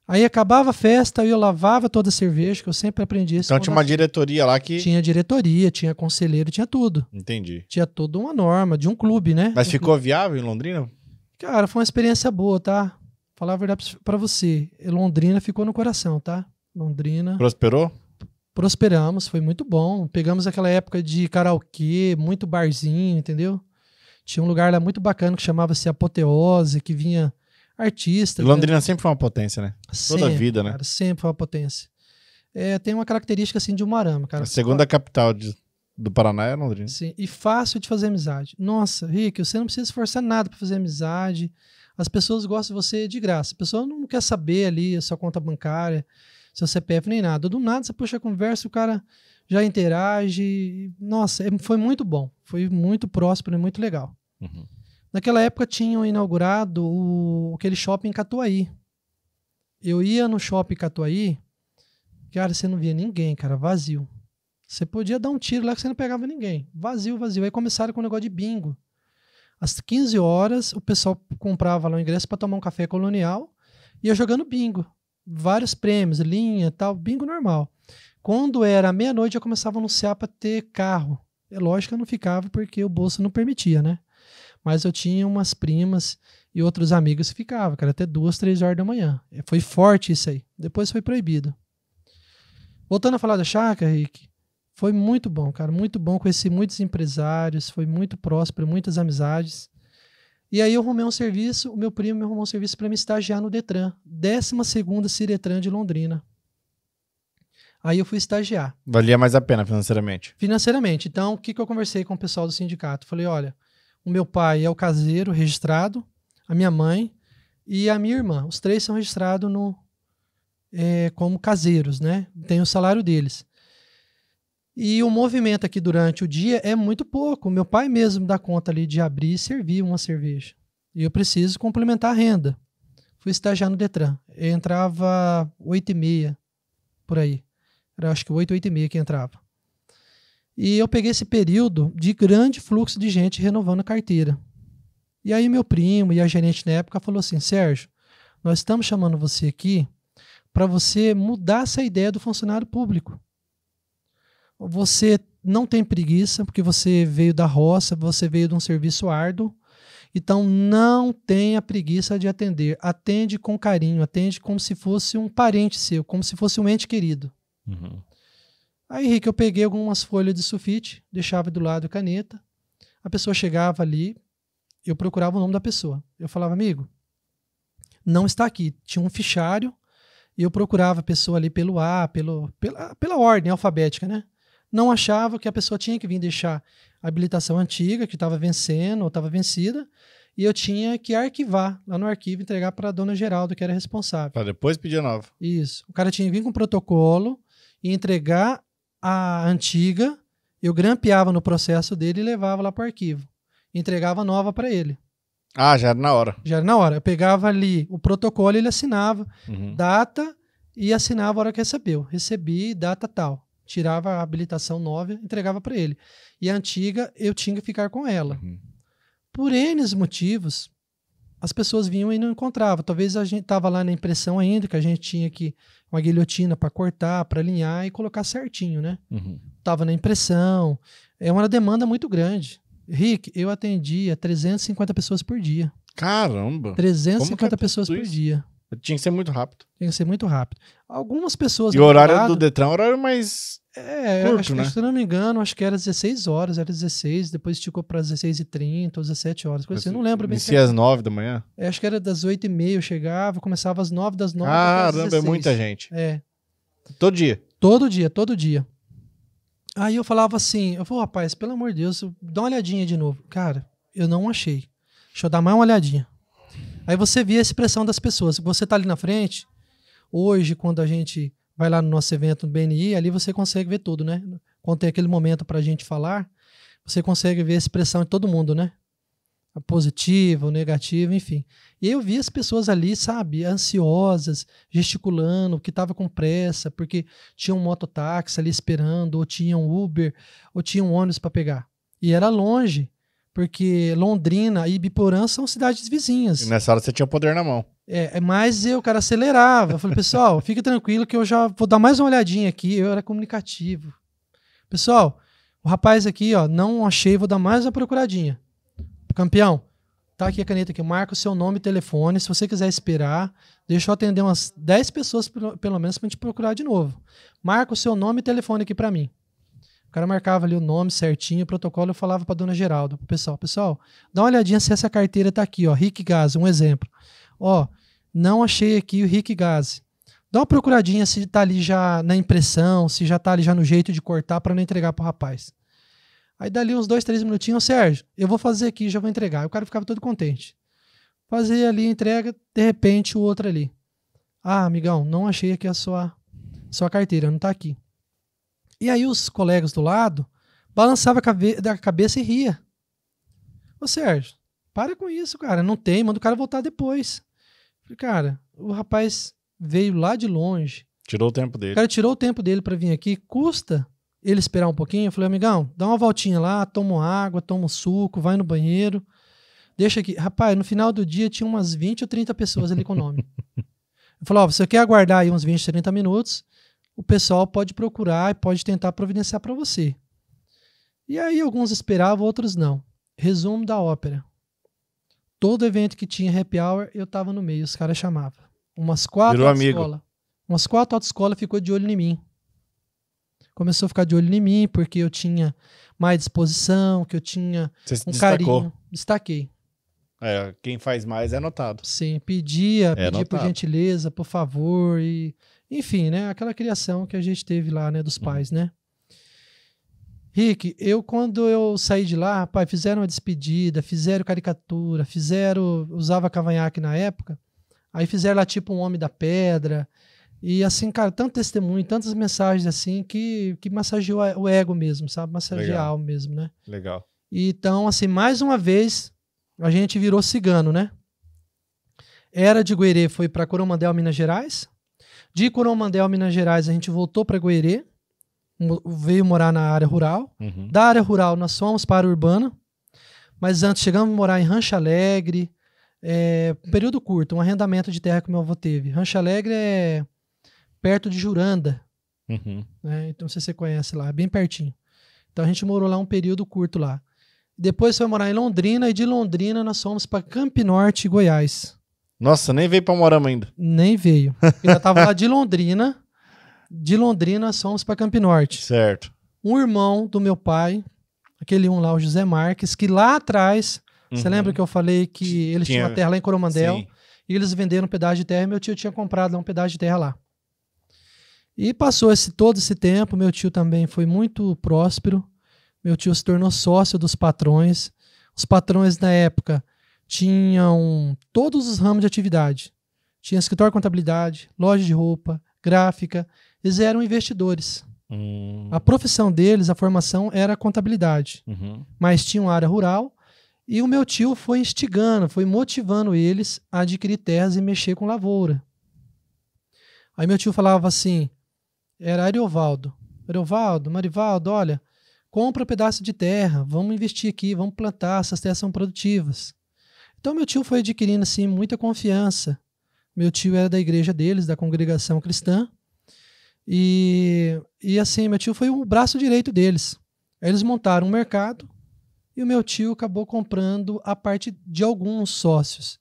Aí acabava a festa, eu lavava toda a cerveja, que eu sempre aprendi isso. Então tinha uma diretoria lá que... Tinha diretoria, tinha conselheiro, tinha tudo. Entendi. Tinha toda uma norma de um clube, né? Mas ficou viável em Londrina? Cara, foi uma experiência boa, tá? Falar a verdade pra você. Londrina ficou no coração, tá? Londrina. Prosperou? Prosperamos, foi muito bom. Pegamos aquela época de karaokê, muito barzinho, entendeu? Tinha um lugar lá muito bacana que chamava-se Apoteose, que vinha artista. Londrina sempre foi uma potência, né? Sempre, toda a vida, né? Cara, sempre foi uma potência. Tem uma característica assim de Umuarama, cara. A segunda capital do Paraná é Londrina. Sim, e fácil de fazer amizade. Nossa, Rick, você não precisa esforçar nada para fazer amizade. As pessoas gostam de você de graça. A pessoa não quer saber ali a sua conta bancária, seu CPF, nem nada. Do nada você puxa a conversa, o cara já interage. Nossa, foi muito bom. Foi muito próspero e muito legal. Uhum. Naquela época tinham inaugurado aquele shopping em Catuaí. Eu ia no shopping Catuaí, cara, você não via ninguém, cara, vazio. Você podia dar um tiro lá que você não pegava ninguém. Vazio, vazio. Aí começaram com o negócio de bingo. Às 15 horas, o pessoal comprava lá o ingresso para tomar um café colonial e ia jogando bingo. Vários prêmios, linha, tal, bingo normal. Quando era meia-noite, já começava a anunciar para ter carro. É lógico que eu não ficava porque o bolso não permitia, né? Mas eu tinha umas primas e outros amigos que ficavam, cara, até 2, 3 horas da manhã. Foi forte isso aí. Depois foi proibido. Voltando a falar da chácara, Rick, foi muito bom, cara, muito bom. Conheci muitos empresários, foi muito próspero, muitas amizades. E aí eu arrumei um serviço, o meu primo me arrumou um serviço para me estagiar no Detran, 12ª Ciretran de Londrina. Aí eu fui estagiar. Valia mais a pena financeiramente? Financeiramente. Então, o que eu conversei com o pessoal do sindicato? Falei, olha, o meu pai é o caseiro registrado, a minha mãe e a minha irmã. Os 3 são registrados como caseiros, né? Tem o salário deles. E o movimento aqui durante o dia é muito pouco. O meu pai mesmo dá conta ali de abrir e servir uma cerveja. E eu preciso complementar a renda. Fui estagiar no Detran. Eu entrava 8h30, por aí. Era acho que 8, 8h30 que entrava. E eu peguei esse período de grande fluxo de gente renovando a carteira. E aí meu primo e a gerente na época falou assim, Sérgio, nós estamos chamando você aqui para você mudar essa ideia do funcionário público. Você não tem preguiça, porque você veio da roça, você veio de um serviço árduo, então não tenha preguiça de atender. Atende com carinho, atende como se fosse um parente seu, como se fosse um ente querido. Uhum. Aí, Rick, eu peguei algumas folhas de sulfite, deixava do lado a caneta, a pessoa chegava ali, eu procurava o nome da pessoa. Eu falava, amigo, não está aqui. Tinha um fichário e eu procurava a pessoa ali pelo A, pela ordem alfabética, né? Não achava que a pessoa tinha que vir deixar a habilitação antiga, que estava vencendo ou estava vencida, e eu tinha que arquivar lá no arquivo e entregar para a dona Geraldo, que era responsável. Para depois pedir a nova. Isso. O cara tinha que vir com o protocolo e entregar a antiga, eu grampeava no processo dele e levava lá para o arquivo. Entregava a nova para ele. Ah, já era na hora. Já era na hora. Eu pegava ali o protocolo e ele assinava. Uhum. Data e assinava a hora que recebeu. Recebi, data tal. Tirava a habilitação nova, entregava para ele. E a antiga, eu tinha que ficar com ela. Por N motivos, as pessoas vinham e não encontravam. Talvez a gente estava lá na impressão ainda, que a gente tinha que uma guilhotina para cortar, para alinhar e colocar certinho, né? Tava na impressão. É uma demanda muito grande. Rick, eu atendia 350 pessoas por dia. Caramba! 350 pessoas por dia. Tinha que ser muito rápido. Tinha que ser muito rápido. Algumas pessoas... E o horário do Detran é um horário mais curto, né? Se eu não me engano, acho que era 16 horas, era 16, depois esticou para 16h30 ou 17 horas. Coisa assim, eu não lembro bem. Inicia às 9 da manhã? Acho que era das 8h30 eu chegava, começava às 9, das 9 até às 16. Caramba, é muita gente. É. Todo dia? Todo dia. Aí eu falava assim, rapaz, pelo amor de Deus, dá uma olhadinha de novo. Cara, eu não achei. Deixa eu dar mais uma olhadinha. Aí você via a expressão das pessoas. Você tá ali na frente, hoje, quando a gente vai lá no nosso evento no BNI, ali você consegue ver tudo, né? Quando tem aquele momento pra gente falar, você consegue ver a expressão de todo mundo, né? A positiva, o negativo, enfim. E eu vi as pessoas ali, sabe, ansiosas, gesticulando, que tava com pressa, porque tinha um mototáxi ali esperando, ou tinha um Uber, ou tinha um ônibus para pegar. E era longe, porque Londrina e Ibiporã são cidades vizinhas. E nessa hora você tinha o poder na mão. Mas o cara acelerava. Eu falei, pessoal, fique tranquilo que eu já vou dar mais uma olhadinha aqui. Eu era comunicativo. Pessoal, o rapaz aqui, ó, não achei, vou dar mais uma procuradinha. Campeão, tá aqui a caneta aqui, marca o seu nome e telefone. Se você quiser esperar, deixa eu atender umas 10 pessoas, pelo menos, pra gente procurar de novo. Marca o seu nome e telefone aqui pra mim. O cara marcava ali o nome certinho, o protocolo, eu falava pra dona Geralda, pro pessoal, dá uma olhadinha se essa carteira tá aqui, ó, Rick Gás, um exemplo. Ó, não achei aqui o Rick Gás. Dá uma procuradinha se tá ali já na impressão, se já tá ali já no jeito de cortar pra não entregar pro rapaz. Aí dali uns 2, 3 minutinhos, Sérgio, eu vou fazer aqui, já vou entregar. Aí o cara ficava todo contente. Fazia ali, entrega, de repente o outro ali. Ah, amigão, não achei aqui a sua carteira, não tá aqui. E aí os colegas do lado balançavam a cabeça e ria. Ô Sérgio, para com isso, cara, não tem, manda o cara voltar depois. Falei, cara, o rapaz veio lá de longe. Tirou o tempo dele. O cara tirou o tempo dele pra vir aqui, custa ele esperar um pouquinho. Eu falei, amigão, dá uma voltinha lá, toma uma água, toma um suco, vai no banheiro, deixa aqui. Rapaz, no final do dia tinha umas 20 ou 30 pessoas ali com o nome. Eu falei, ó, você quer aguardar aí uns 20, 30 minutos, o pessoal pode procurar e pode tentar providenciar para você. E aí alguns esperavam, outros não. Resumo da ópera. Todo evento que tinha happy hour, eu tava no meio, os caras chamavam. Umas 4 autoescolas ficou de olho em mim. Começou a ficar de olho em mim, porque eu tinha mais disposição, que eu tinha um carinho. Destaquei. Quem faz mais é notado. Sim, pedia por gentileza, por favor, e enfim, né, aquela criação que a gente teve lá, né, dos pais, né. Rick, quando eu saí de lá, rapaz, fizeram uma despedida, fizeram caricatura, usava cavanhaque na época, aí fizeram lá tipo um Homem da Pedra. E assim, cara, tanto testemunho, tantas mensagens assim que massageou o ego mesmo, sabe? Massageou a alma mesmo, né? Legal. Então, assim, mais uma vez, a gente virou cigano, né? Era de Goerê, foi para Coromandel, Minas Gerais. De Coromandel, Minas Gerais, a gente voltou para Goerê, veio morar na área rural. Da área rural, nós fomos para a urbana, mas antes chegamos a morar em Rancho Alegre, um período curto, um arrendamento de terra que meu avô teve. Rancho Alegre é perto de Juranda, né? Então, não sei se você conhece lá, é bem pertinho. Então a gente morou lá um período curto lá. Depois foi morar em Londrina, e de Londrina nós fomos para Campo Norte, Goiás. Nossa, nem veio para Morama ainda. Nem veio. Eu já tava lá de Londrina nós fomos para Campo Norte. Certo. Um irmão do meu pai, aquele lá, o José Marques, que lá atrás, você lembra que eu falei que eles tinham uma terra lá em Coromandel? Sim. E eles venderam um pedaço de terra, e meu tio tinha comprado lá um pedaço de terra lá. E passou todo esse tempo, meu tio também foi muito próspero, meu tio se tornou sócio dos patrões. Os patrões na época tinham todos os ramos de atividade. Tinha escritório de contabilidade, loja de roupa, gráfica, eles eram investidores. A profissão deles, a formação era contabilidade, mas tinha uma área rural, e o meu tio foi instigando, foi motivando eles a adquirir terras e mexer com lavoura. Aí meu tio falava assim, era Ariovaldo. Ariovaldo, Marivaldo, olha, compra um pedaço de terra, vamos investir aqui, vamos plantar, essas terras são produtivas. Então meu tio foi adquirindo assim muita confiança. Meu tio era da igreja deles, da congregação cristã. E assim, meu tio foi o braço direito deles. Aí eles montaram um mercado e o meu tio acabou comprando a parte de alguns sócios.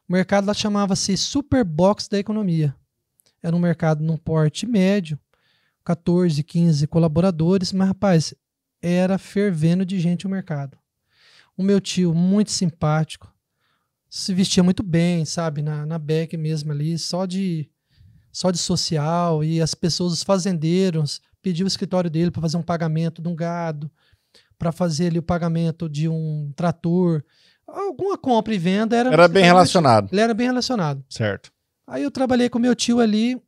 O mercado lá chamava-se Superbox da Economia. Era um mercado num porte médio, 14, 15 colaboradores, mas, rapaz, era fervendo de gente o mercado. O meu tio, muito simpático, se vestia muito bem, sabe, na Beck mesmo ali, só de social, e as pessoas, os fazendeiros, pediam o escritório dele para fazer um pagamento de um gado, para fazer ali o pagamento de um trator, alguma compra e venda. Era bem relacionado. Ele era bem relacionado. Certo. Aí eu trabalhei com meu tio ali,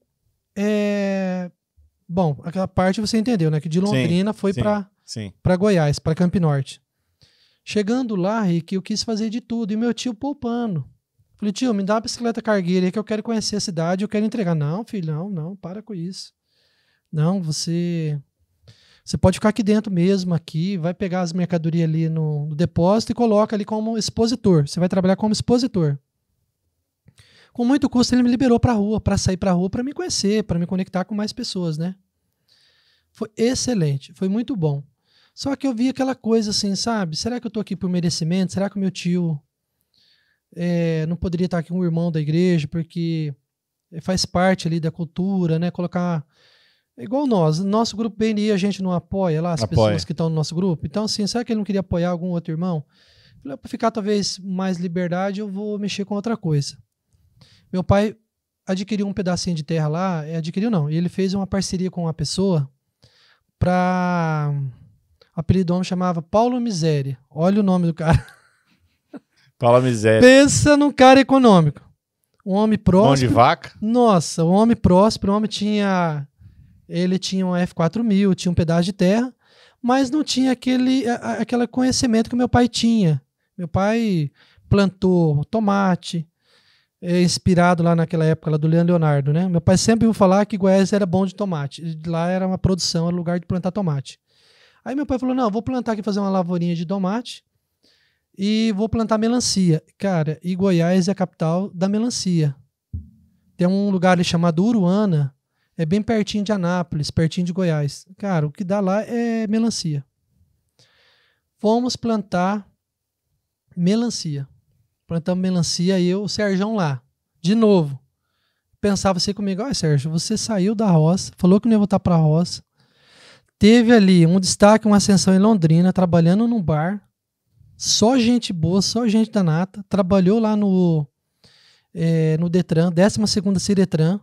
bom, aquela parte você entendeu, né, que de Londrina foi para Goiás, para Campo Norte. Chegando lá, Rick, eu quis fazer de tudo, e meu tio poupando. Falei, tio, me dá uma bicicleta cargueira aí que eu quero conhecer a cidade, eu quero entregar. Não, filho, não, para com isso. Não, você pode ficar aqui dentro mesmo, aqui, vai pegar as mercadorias ali no depósito e coloca ali como expositor. Você vai trabalhar como expositor. Com muito custo, ele me liberou para a rua, para sair para a rua, para me conhecer, para me conectar com mais pessoas, né? Foi excelente, foi muito bom. Só que eu vi aquela coisa assim, sabe? Será que eu tô aqui por merecimento? Será que o meu tio não poderia estar aqui com um irmão da igreja, porque faz parte ali da cultura, né? Colocar... Igual nós, nosso grupo BNI a gente não apoia lá as pessoas que estão no nosso grupo. Então, assim, será que ele não queria apoiar algum outro irmão? Para ficar talvez mais liberdade, eu vou mexer com outra coisa. Meu pai adquiriu um pedacinho de terra lá, adquiriu não, e ele fez uma parceria com uma pessoa para... O apelido do homem chamava Paulo Miséria. Olha o nome do cara. Paulo Miséria. Pensa num cara econômico. Um homem próspero. Mão de vaca? Nossa, um homem próspero, um homem tinha... Ele tinha um F4000, tinha um pedaço de terra, mas não tinha aquele conhecimento que meu pai tinha. Meu pai plantou tomate, inspirado lá naquela época lá do Leonardo, né? Meu pai sempre ouviu falar que Goiás era bom de tomate. Lá era uma produção, era lugar de plantar tomate. Aí meu pai falou, não, vou plantar aqui, fazer uma lavourinha de tomate e vou plantar melancia. Cara, e Goiás é a capital da melancia. Tem um lugar ali chamado Uruana, é bem pertinho de Anápolis, pertinho de Goiás. Cara, o que dá lá é melancia. Fomos plantar melancia. Plantamos melancia e o Sérgio lá. De novo. Pensava assim comigo, olha Sérgio, você saiu da roça, falou que não ia voltar para a roça. Teve ali um destaque, uma ascensão em Londrina, trabalhando num bar. Só gente boa, só gente da nata. Trabalhou lá no Detran, 12ª Ciretran.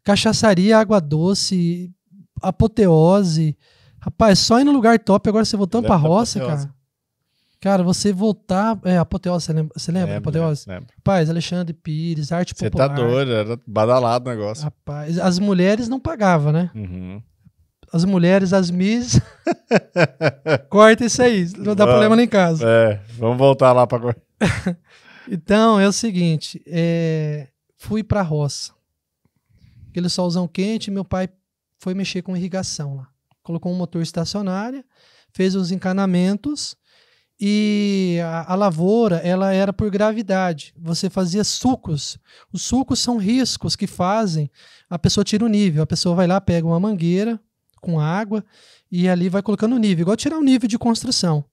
Cachaçaria, água doce, apoteose. Rapaz, só ir no lugar top, agora você voltando pra roça, cara. Cara, você voltar... apoteose, você lembra? Apoteose? Lembro. Rapaz, Alexandre Pires, arte popular. Você tá doido, era badalado o negócio. Rapaz, as mulheres não pagavam, né? Uhum. As mulheres, as miss... Corta isso aí, não dá problema lá em casa. Vamos voltar lá pra... Então, é o seguinte, fui pra roça. Aquele solzão quente, meu pai foi mexer com irrigação lá. Colocou um motor estacionário, fez os encanamentos e a lavoura, ela era por gravidade. Você fazia sucos. Os sucos são riscos que fazem, a pessoa tira o nível. A pessoa vai lá, pega uma mangueira com água e ali vai colocando o nível. Igual tirar o nível de construção.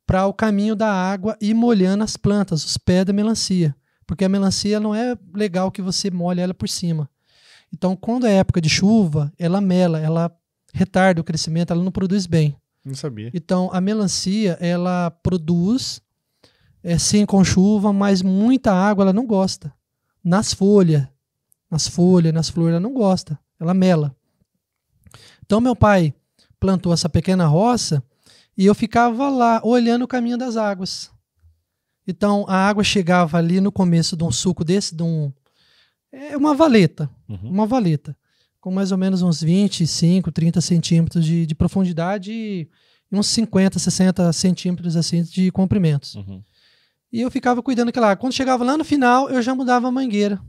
Para o caminho da água ir molhando as plantas, os pés da melancia. Porque a melancia não é legal que você molhe ela por cima. Então, quando é época de chuva, ela mela, ela retarda o crescimento, ela não produz bem. Não sabia. Então, a melancia, ela produz, sim, com chuva, mas muita água ela não gosta. Nas folhas, nas flores, ela não gosta. Ela mela. Então, meu pai plantou essa pequena roça e eu ficava lá, olhando o caminho das águas. Então, a água chegava ali no começo de um suco desse, uma valeta, uma valeta, com mais ou menos uns 25, 30 centímetros de profundidade e uns 50, 60 centímetros assim, de comprimentos. E eu ficava cuidando daquela água. Quando chegava lá no final, eu já mudava a mangueira.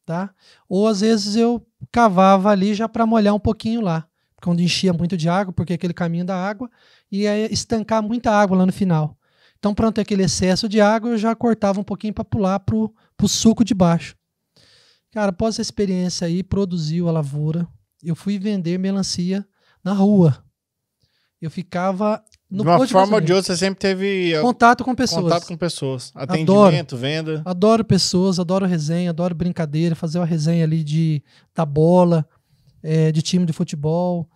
tá? Ou às vezes eu cavava ali já para molhar um pouquinho lá, quando enchia muito de água, porque aquele caminho da água ia estancar muita água lá no final. Então, para não ter aquele excesso de água, eu já cortava um pouquinho para pular pro suco de baixo. Cara, após essa experiência aí, produziu a lavoura, eu fui vender melancia na rua. Eu ficava no de uma posto de forma ou de gasolina. outra, você sempre teve Contato com pessoas. contato com pessoas. Atendimento, venda. Adoro pessoas, adoro resenha, adoro brincadeira, fazer uma resenha ali da bola, de time de futebol.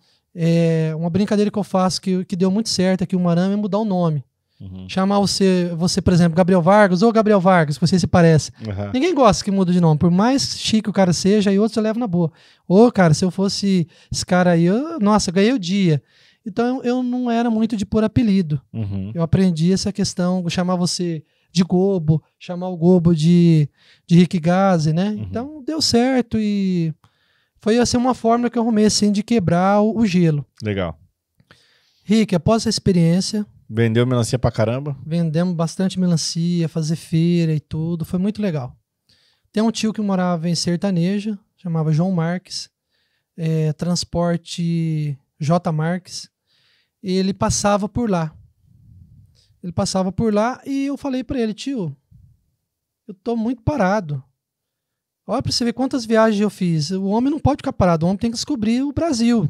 Uma brincadeira que eu faço que deu muito certo aqui em Umuarama é mudar o nome. Uhum. Chamar você, por exemplo, Gabriel Vargas, ou Gabriel Vargas, que você se parece. Uhum. Ninguém gosta que muda de nome, por mais chique o cara seja, aí outros eu levo na boa. Ô, cara, se eu fosse esse cara aí, nossa, ganhei o dia. Então eu não era muito de pôr apelido. Uhum. Eu aprendi essa questão, chamar você de Gobo, chamar o Gobo de Rick Gazi, né? Uhum. Então deu certo e foi assim uma forma que eu arrumei assim de quebrar o gelo. Legal. Rick, após essa experiência, vendeu melancia pra caramba? Vendemos bastante melancia, fazer feira e tudo, foi muito legal. Tem um tio que morava em Sertaneja, chamava João Marques, transporte J. Marques, ele passava por lá. Ele passava por lá e eu falei para ele, tio, eu tô muito parado. Olha para você ver quantas viagens eu fiz. O homem não pode ficar parado, o homem tem que descobrir o Brasil.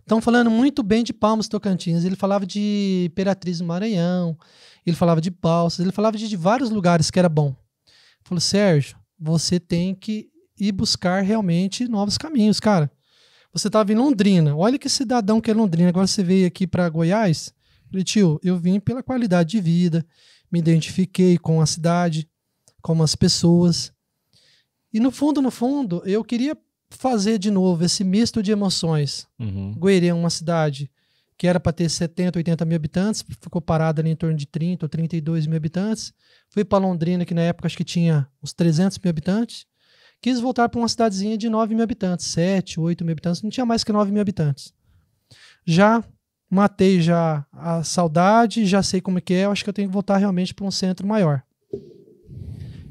Estão falando muito bem de Palmas, Tocantins. Ele falava de Imperatriz do Maranhão, ele falava de Balsas, ele falava de vários lugares que era bom. Ele falou, Sérgio, você tem que ir buscar realmente novos caminhos, cara. Você estava em Londrina, olha que cidadão que é Londrina, agora você veio aqui para Goiás. Eu falei, tio, eu vim pela qualidade de vida, me identifiquei com a cidade, com as pessoas. E no fundo, eu queria fazer de novo esse misto de emoções. Uhum. Goiânia é uma cidade que era para ter 70, 80 mil habitantes, ficou parada ali em torno de 30 ou 32 mil habitantes. Fui para Londrina, que na época acho que tinha uns 300 mil habitantes. Quis voltar para uma cidadezinha de 9 mil habitantes, 7, 8 mil habitantes, não tinha mais que 9 mil habitantes. Já matei já a saudade, já sei como é que é, eu acho que eu tenho que voltar realmente para um centro maior.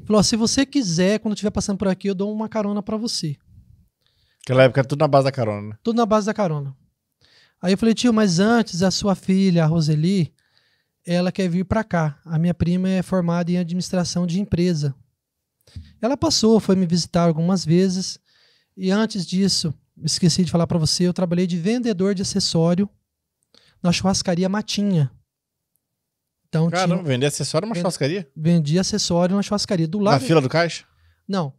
Falou, se você quiser, quando estiver passando por aqui, eu dou uma carona para você. Naquela época era tudo na base da carona, né? Tudo na base da carona. Aí eu falei, tio, mas antes a sua filha, a Roseli, ela quer vir para cá. A minha prima é formada em administração de empresa. Ela passou, foi me visitar algumas vezes. E antes disso, esqueci de falar para você, eu trabalhei de vendedor de acessório na churrascaria Matinha. Então, caramba, vender acessório numa churrascaria? Vendi acessório na churrascaria. Do lado, na fila do caixa? Não.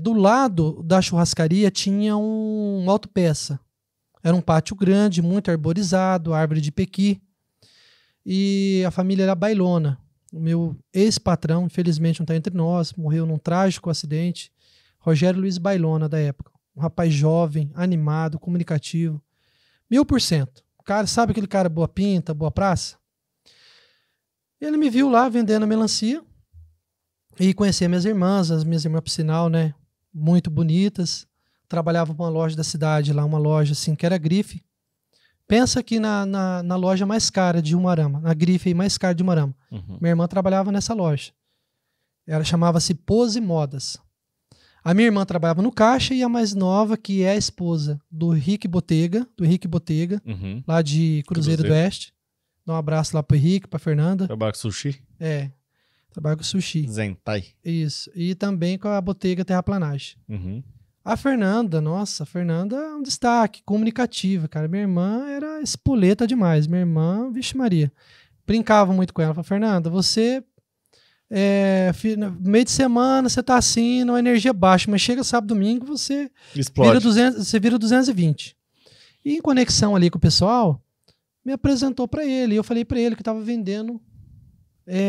Do lado da churrascaria tinha um autopeça. Era um pátio grande, muito arborizado, árvore de pequi. E a família era bailona. O meu ex-patrão, infelizmente não está entre nós, morreu num trágico acidente. Rogério Luiz Bailona, da época. Um rapaz jovem, animado, comunicativo. 1000%. O cara, sabe aquele cara boa pinta, boa praça? Ele me viu lá vendendo melancia. E conhecia minhas irmãs, as minhas irmãs por sinal, né? Muito bonitas. Trabalhava numa loja da cidade lá, uma loja assim que era grife. Pensa aqui na loja mais cara de Umuarama, na grife mais cara de Umuarama. Uhum. Minha irmã trabalhava nessa loja. Ela chamava-se Pose Modas. A minha irmã trabalhava no caixa e a mais nova, que é a esposa do Henrique Botega, Uhum. lá de Cruzeiro do Oeste. Dá um abraço lá pro Henrique, pra Fernanda. Trabalha com sushi? Trabalha com sushi. Zentai. Isso. E também com a Botega Terraplanagem. Uhum. A Fernanda, nossa, a Fernanda é um destaque, comunicativa, cara. Minha irmã era espoleta demais. Minha irmã, vixe Maria. Brincava muito com ela. Falei, Fernanda, você, meio de semana, você tá assim, numa energia baixa, mas chega sábado, domingo, você explode. vira 220. E em conexão ali com o pessoal, me apresentou para ele. E eu falei para ele que estava vendendo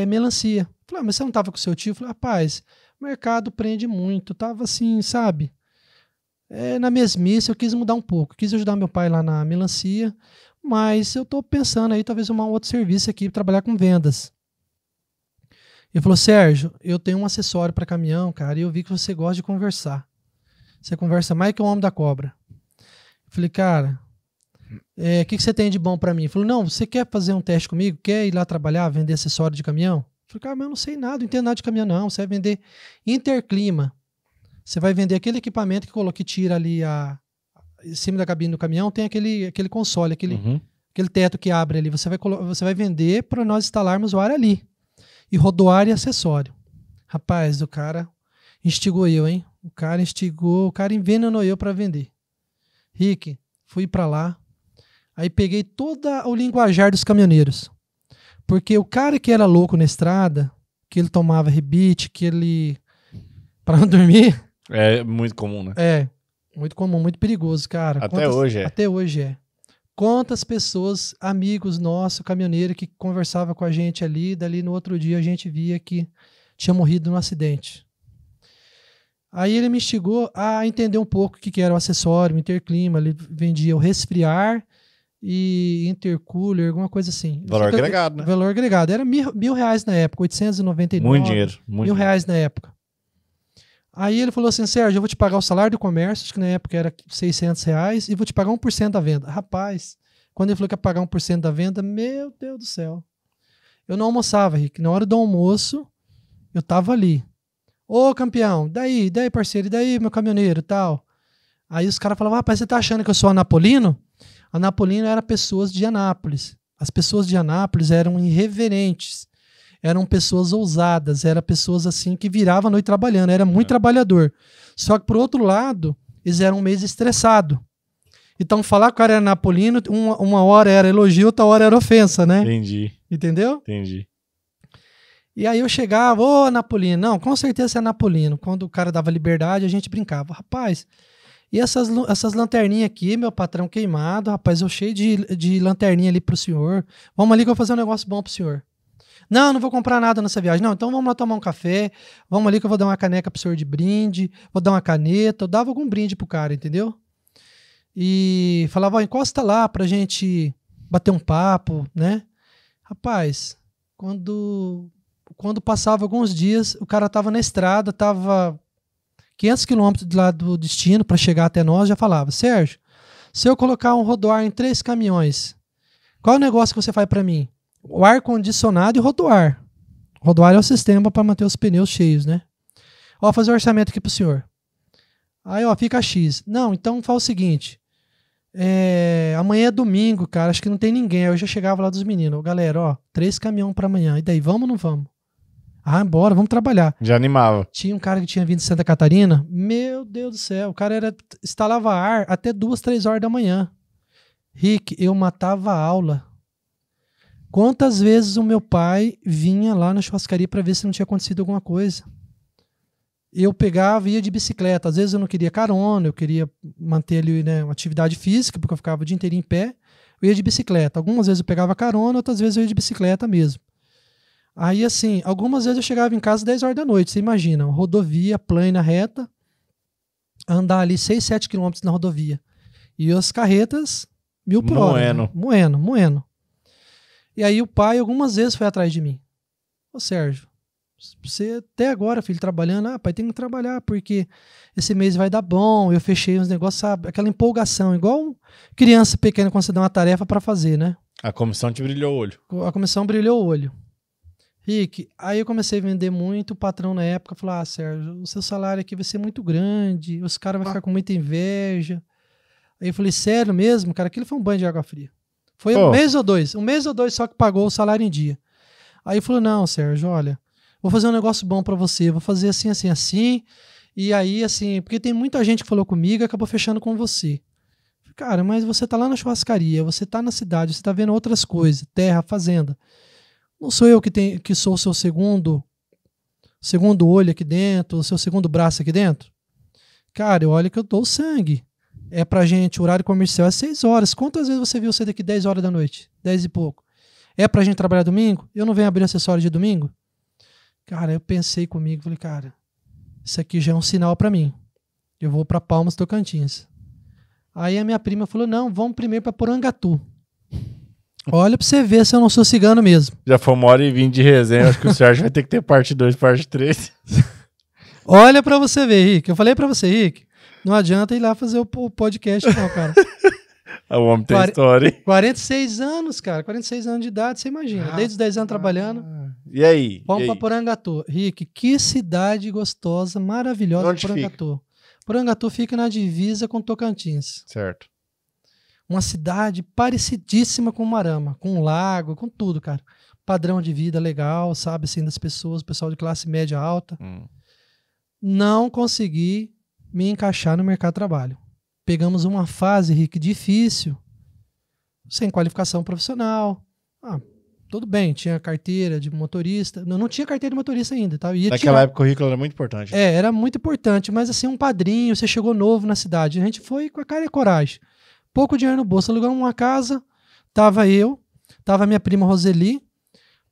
melancia. Falei, mas você não tava com o seu tio? Eu falei, rapaz, o mercado prende muito. Tava assim, sabe? Na mesmice, eu quis mudar um pouco. Quis ajudar meu pai lá na melancia, mas eu tô pensando aí, talvez, um outro serviço aqui, trabalhar com vendas. Ele falou, Sérgio, eu tenho um acessório para caminhão, cara, e eu vi que você gosta de conversar. Você conversa mais que o homem da cobra. Eu falei, cara, o que você tem de bom para mim? Ele falou, não, você quer fazer um teste comigo? Quer ir lá trabalhar, vender acessório de caminhão? Eu falei, cara, mas eu não sei nada, não entendo nada de caminhão, não. Você vai vender Interclima. Você vai vender aquele equipamento que tira ali em cima da cabine do caminhão, tem aquele console, aquele teto que abre ali. Você vai vender para nós instalarmos o ar ali. E rodoar e acessório. Rapaz, o cara instigou eu, hein? O cara envenenou eu para vender. Rick, fui para lá. Aí peguei todo o linguajar dos caminhoneiros. Porque o cara que era louco na estrada, que ele tomava rebite, para não dormir... É muito comum, né? É, muito comum, muito perigoso, cara. Até hoje é. Quantas pessoas, amigos nossos, caminhoneiro, que conversava com a gente ali, dali no outro dia a gente via que tinha morrido num acidente. Aí ele me instigou a entender um pouco o que era o acessório, o interclima. Ele vendia o resfriar e intercooler, alguma coisa assim. Valor agregado, né? Valor agregado. Era R$1.000 na época, 899. Muito dinheiro. Muito R$1.000 na época. Aí ele falou assim, Sérgio, eu vou te pagar o salário do comércio, acho que na época era R$600, e vou te pagar 1% da venda. Rapaz, quando ele falou que ia pagar 1% da venda, meu Deus do céu. Eu não almoçava, Rick. Na hora do almoço, eu tava ali. Ô, campeão, daí, parceiro, e daí, meu caminhoneiro e tal. Aí os caras falavam, rapaz, você tá achando que eu sou anapolino? Anapolino era pessoas de Anápolis. As pessoas de Anápolis eram irreverentes. Eram pessoas ousadas, eram pessoas assim que viravam a noite trabalhando, era muito trabalhador. Só que, por outro lado, eles eram meio estressados. Então, falar que o cara era napolino, uma hora era elogio, outra hora era ofensa, né? Entendi. Entendeu? Entendi. E aí eu chegava, ô napolino, não, com certeza você é napolino. Quando o cara dava liberdade, a gente brincava. Rapaz, e essas lanterninhas aqui, meu patrão queimado, rapaz, eu cheio de lanterninha ali pro senhor. Vamos ali que eu vou fazer um negócio bom pro senhor. Não vou comprar nada nessa viagem. Não, então vamos lá tomar um café. Vamos ali que eu vou dar uma caneca pro senhor de brinde. Vou dar uma caneta. Eu dava algum brinde pro cara, entendeu? E falava, ó, encosta lá pra gente bater um papo, né? Rapaz, quando passava alguns dias, o cara tava na estrada, tava 500 quilômetros de lá do destino para chegar até nós, já falava, Sérgio, se eu colocar um rodoar em 3 caminhões, qual é o negócio que você faz para mim? O ar-condicionado e rodoar. Rodoar é o sistema para manter os pneus cheios, né? Ó, fazer o orçamento aqui pro senhor. Aí, ó, fica X. Não, então faz o seguinte. Amanhã é domingo, cara, acho que não tem ninguém. Aí eu já chegava lá dos meninos. Galera, ó, 3 caminhões para amanhã. E daí, vamos ou não vamos? Ah, bora, vamos trabalhar. Já animava. Tinha um cara que tinha vindo de Santa Catarina. Meu Deus do céu, o cara instalava ar até 2, 3 horas da manhã. Rick, eu matava a aula. Quantas vezes o meu pai vinha lá na churrascaria para ver se não tinha acontecido alguma coisa? Eu pegava e ia de bicicleta. Às vezes eu não queria carona, eu queria manter ali, né, uma atividade física, porque eu ficava o dia inteiro em pé. Eu ia de bicicleta. Algumas vezes eu pegava carona, outras vezes eu ia de bicicleta mesmo. Aí, assim, algumas vezes eu chegava em casa 10 horas da noite, você imagina, rodovia, plana, reta, andar ali 6, 7 quilômetros na rodovia. E as carretas, 1000 por hora. Né? Moendo. E aí o pai algumas vezes foi atrás de mim. Ô Sérgio, você até agora, filho, trabalhando, pai, tem que trabalhar, porque esse mês vai dar bom, eu fechei uns negócios, sabe? Aquela empolgação, igual criança pequena quando você dá uma tarefa para fazer, né? A comissão te brilhou o olho. A comissão brilhou o olho. Rick, aí eu comecei a vender muito, o patrão na época falou, Sérgio, o seu salário aqui vai ser muito grande, os caras vão ficar com muita inveja. Aí eu falei, sério mesmo, cara? Aquilo foi um banho de água fria. Foi um mês ou dois só que pagou o salário em dia. Aí ele falou, não, Sérgio, olha, vou fazer um negócio bom pra você, vou fazer assim, assim, assim, e aí, assim, porque tem muita gente que falou comigo e acabou fechando com você. Cara, mas você tá lá na churrascaria, você tá na cidade, você tá vendo outras coisas, terra, fazenda. Não sou eu que sou o seu segundo olho aqui dentro, o seu segundo braço aqui dentro? Cara, olha que eu dou sangue. É pra gente, o horário comercial é 6 horas. Quantas vezes você viu você daqui 10 horas da noite? 10 e pouco. É pra gente trabalhar domingo? Eu não venho abrir acessório de domingo? Cara, eu pensei comigo, falei, cara, isso aqui já é um sinal pra mim. Eu vou pra Palmas, Tocantins. Aí a minha prima falou, não, vamos primeiro pra Porangatu. Olha pra você ver se eu não sou cigano mesmo. Já foi 1h20 de resenha, acho que o Sérgio vai ter que ter parte 2, parte 3. Olha pra você ver, Rick. Eu falei pra você, Rick, não adianta ir lá fazer o podcast não, cara. O homem tem história, hein? 46 anos, cara. 46 anos de idade, você imagina. Desde os 10 anos trabalhando. E aí? Vamos pra Porangatu. Rick, que cidade gostosa, maravilhosa. Onde Porangatu. Porangatu fica na divisa com Tocantins. Certo. Uma cidade parecidíssima com Marama, com um lago, com tudo, cara. Padrão de vida legal, sabe, assim, das pessoas, pessoal de classe média alta. Não consegui me encaixar no mercado de trabalho. Pegamos uma fase, Rick, difícil, sem qualificação profissional. Tudo bem, tinha carteira de motorista. Não tinha carteira de motorista ainda, tá? Naquela época o currículo era muito importante. Era muito importante, mas assim, um padrinho, você chegou novo na cidade. A gente foi com a cara e a coragem. Pouco dinheiro no bolso, alugamos uma casa, tava eu, tava minha prima Roseli,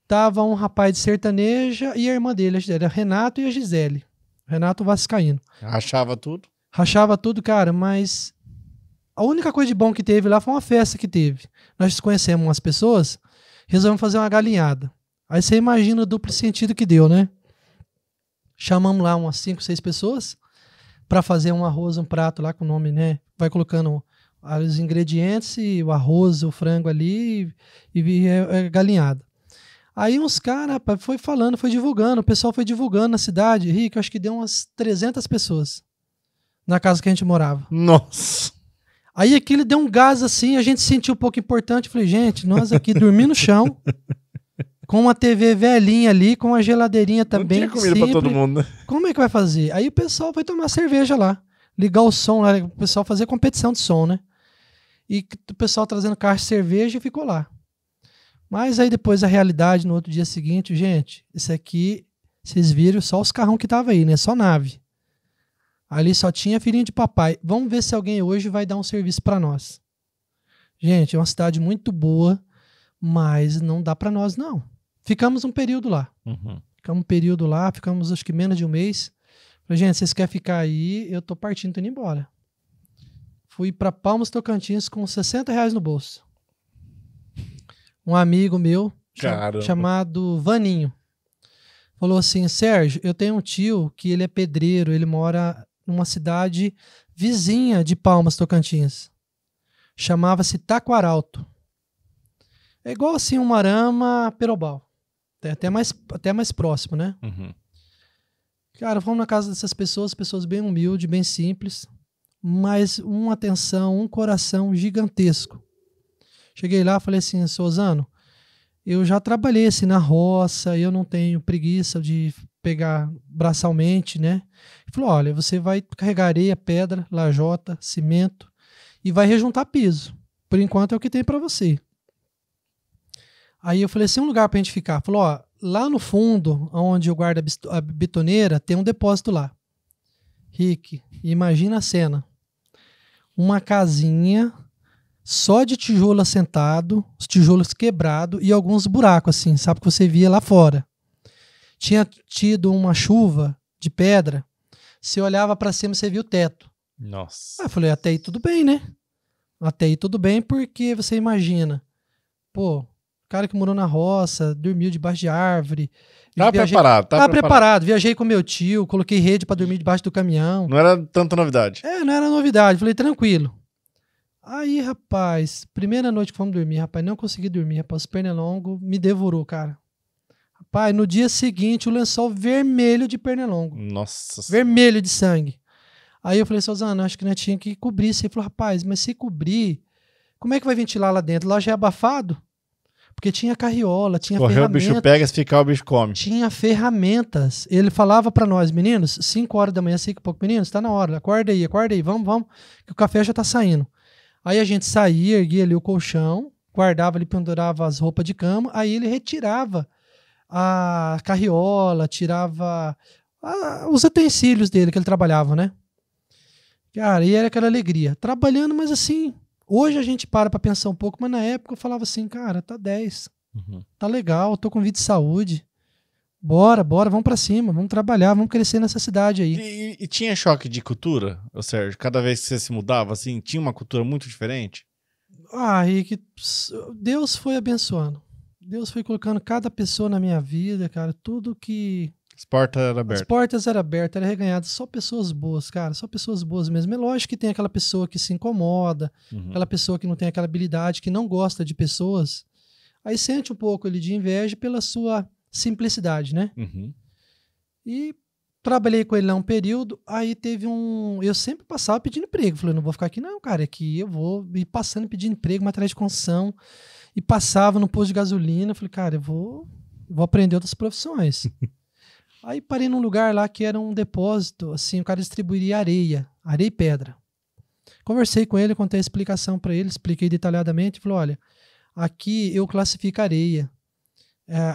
tava um rapaz de sertaneja e a irmã dele, era Renato e a Gisele. Renato Vascaíno. Rachava tudo? Rachava tudo, cara, mas a única coisa de bom que teve lá foi uma festa que teve. Nós conhecemos umas pessoas, resolvemos fazer uma galinhada. Aí você imagina o duplo sentido que deu, né? Chamamos lá umas 5, 6 pessoas para fazer um arroz, um prato lá com o nome, né? Vai colocando os ingredientes e o arroz, o frango ali e galinhada. Aí uns caras, foi falando, foi divulgando, o pessoal foi divulgando na cidade. Rick, eu acho que deu umas 300 pessoas na casa que a gente morava. Nossa! Aí aquilo deu um gás assim, a gente se sentiu um pouco importante. Falei, gente, nós aqui dormindo no chão, com uma TV velhinha ali, com uma geladeirinha também. Não tinha comida pra todo mundo, né? Como é que vai fazer? Aí o pessoal foi tomar cerveja lá, ligar o som lá, o pessoal fazer competição de som, né? E o pessoal trazendo caixa de cerveja e ficou lá. Mas aí depois a realidade, no outro dia seguinte, gente, isso aqui, vocês viram só os carrão que tava aí, né? Só nave. Ali só tinha filhinho de papai. Vamos ver se alguém hoje vai dar um serviço para nós. Gente, é uma cidade muito boa, mas não dá para nós, não. Ficamos um período lá. Ficamos acho que menos de um mês. Falei, gente, vocês querem ficar aí? Eu tô partindo, tô indo embora. Fui para Palmas, Tocantins com R$60 no bolso. Um amigo meu, chamado Vaninho, falou assim, Sérgio, eu tenho um tio que ele é pedreiro, ele mora numa cidade vizinha de Palmas, Tocantins. Chamava-se Taquaralto. É igual assim um Marama, Perobal. Até mais próximo, né? Cara, fomos na casa dessas pessoas bem humildes, bem simples, mas uma atenção, um coração gigantesco. Cheguei lá, falei assim, Sozano, eu já trabalhei assim na roça, eu não tenho preguiça de pegar braçalmente, né? Ele falou, olha, você vai carregar areia, pedra, lajota, cimento e vai rejuntar piso. Por enquanto é o que tem para você. Aí eu falei assim, um lugar pra gente ficar. Falou, ó, lá no fundo, onde eu guardo a betoneira, tem um depósito lá. Rick, imagina a cena. Uma casinha só de tijolo assentado, os tijolos quebrados e alguns buracos assim, sabe, que você via lá fora. Tinha tido uma chuva de pedra, você olhava para cima e você via o teto. Nossa. Aí eu falei, até aí tudo bem, né? Até aí tudo bem, porque você imagina, pô, cara que morou na roça, dormiu debaixo de árvore. Tava preparado. Viajei com meu tio, coloquei rede para dormir debaixo do caminhão. Não era tanta novidade. Não era novidade. Falei, tranquilo. Aí, rapaz, primeira noite que fomos dormir, rapaz, não consegui dormir, rapaz, o pernilongo me devorou, cara. Rapaz, no dia seguinte, o lençol vermelho de pernilongo. Nossa. Vermelho de sangue. Aí eu falei, Suzana, acho que nós tinha que cobrir isso. Ele falou, rapaz, mas se cobrir, como é que vai ventilar lá dentro? Lá já é abafado? Porque tinha carriola, tinha ferramentas. Correu, o bicho pega, se ficar, o bicho come. Tinha ferramentas. Ele falava pra nós, meninos, 5 horas da manhã, 5 e pouco, meninos, tá na hora, acorda aí, vamos, que o café já tá saindo. Aí a gente saía, erguia ali o colchão, guardava ali, pendurava as roupas de cama, aí ele retirava a carriola, tirava os utensílios dele que ele trabalhava, né? Cara, e era aquela alegria. Trabalhando, mas assim, hoje a gente para pra pensar um pouco, mas na época eu falava assim, cara, tá 10, tá legal, tô com vida de saúde, bora, vamos pra cima, vamos trabalhar, vamos crescer nessa cidade aí. E tinha choque de cultura, Sérgio? Cada vez que você se mudava, assim, tinha uma cultura muito diferente? Rick, Deus foi abençoando. Deus foi colocando cada pessoa na minha vida, cara, tudo que... As portas eram As abertas. portas eram abertas, eram reganhadas, só pessoas boas, cara, só pessoas boas mesmo. É lógico que tem aquela pessoa que se incomoda, aquela pessoa que não tem aquela habilidade, que não gosta de pessoas, aí sente um pouco ali de inveja pela sua simplicidade, né? E trabalhei com ele lá um período, aí teve eu sempre passava pedindo emprego, falei, não vou ficar aqui não, cara, aqui eu vou ir passando pedindo emprego, material de construção, e passava no posto de gasolina, falei, cara, eu vou aprender outras profissões. Aí parei num lugar lá que era um depósito, assim, o cara distribuiria areia e pedra. Conversei com ele, contei a explicação para ele, expliquei detalhadamente, falei, olha, aqui eu classifico areia,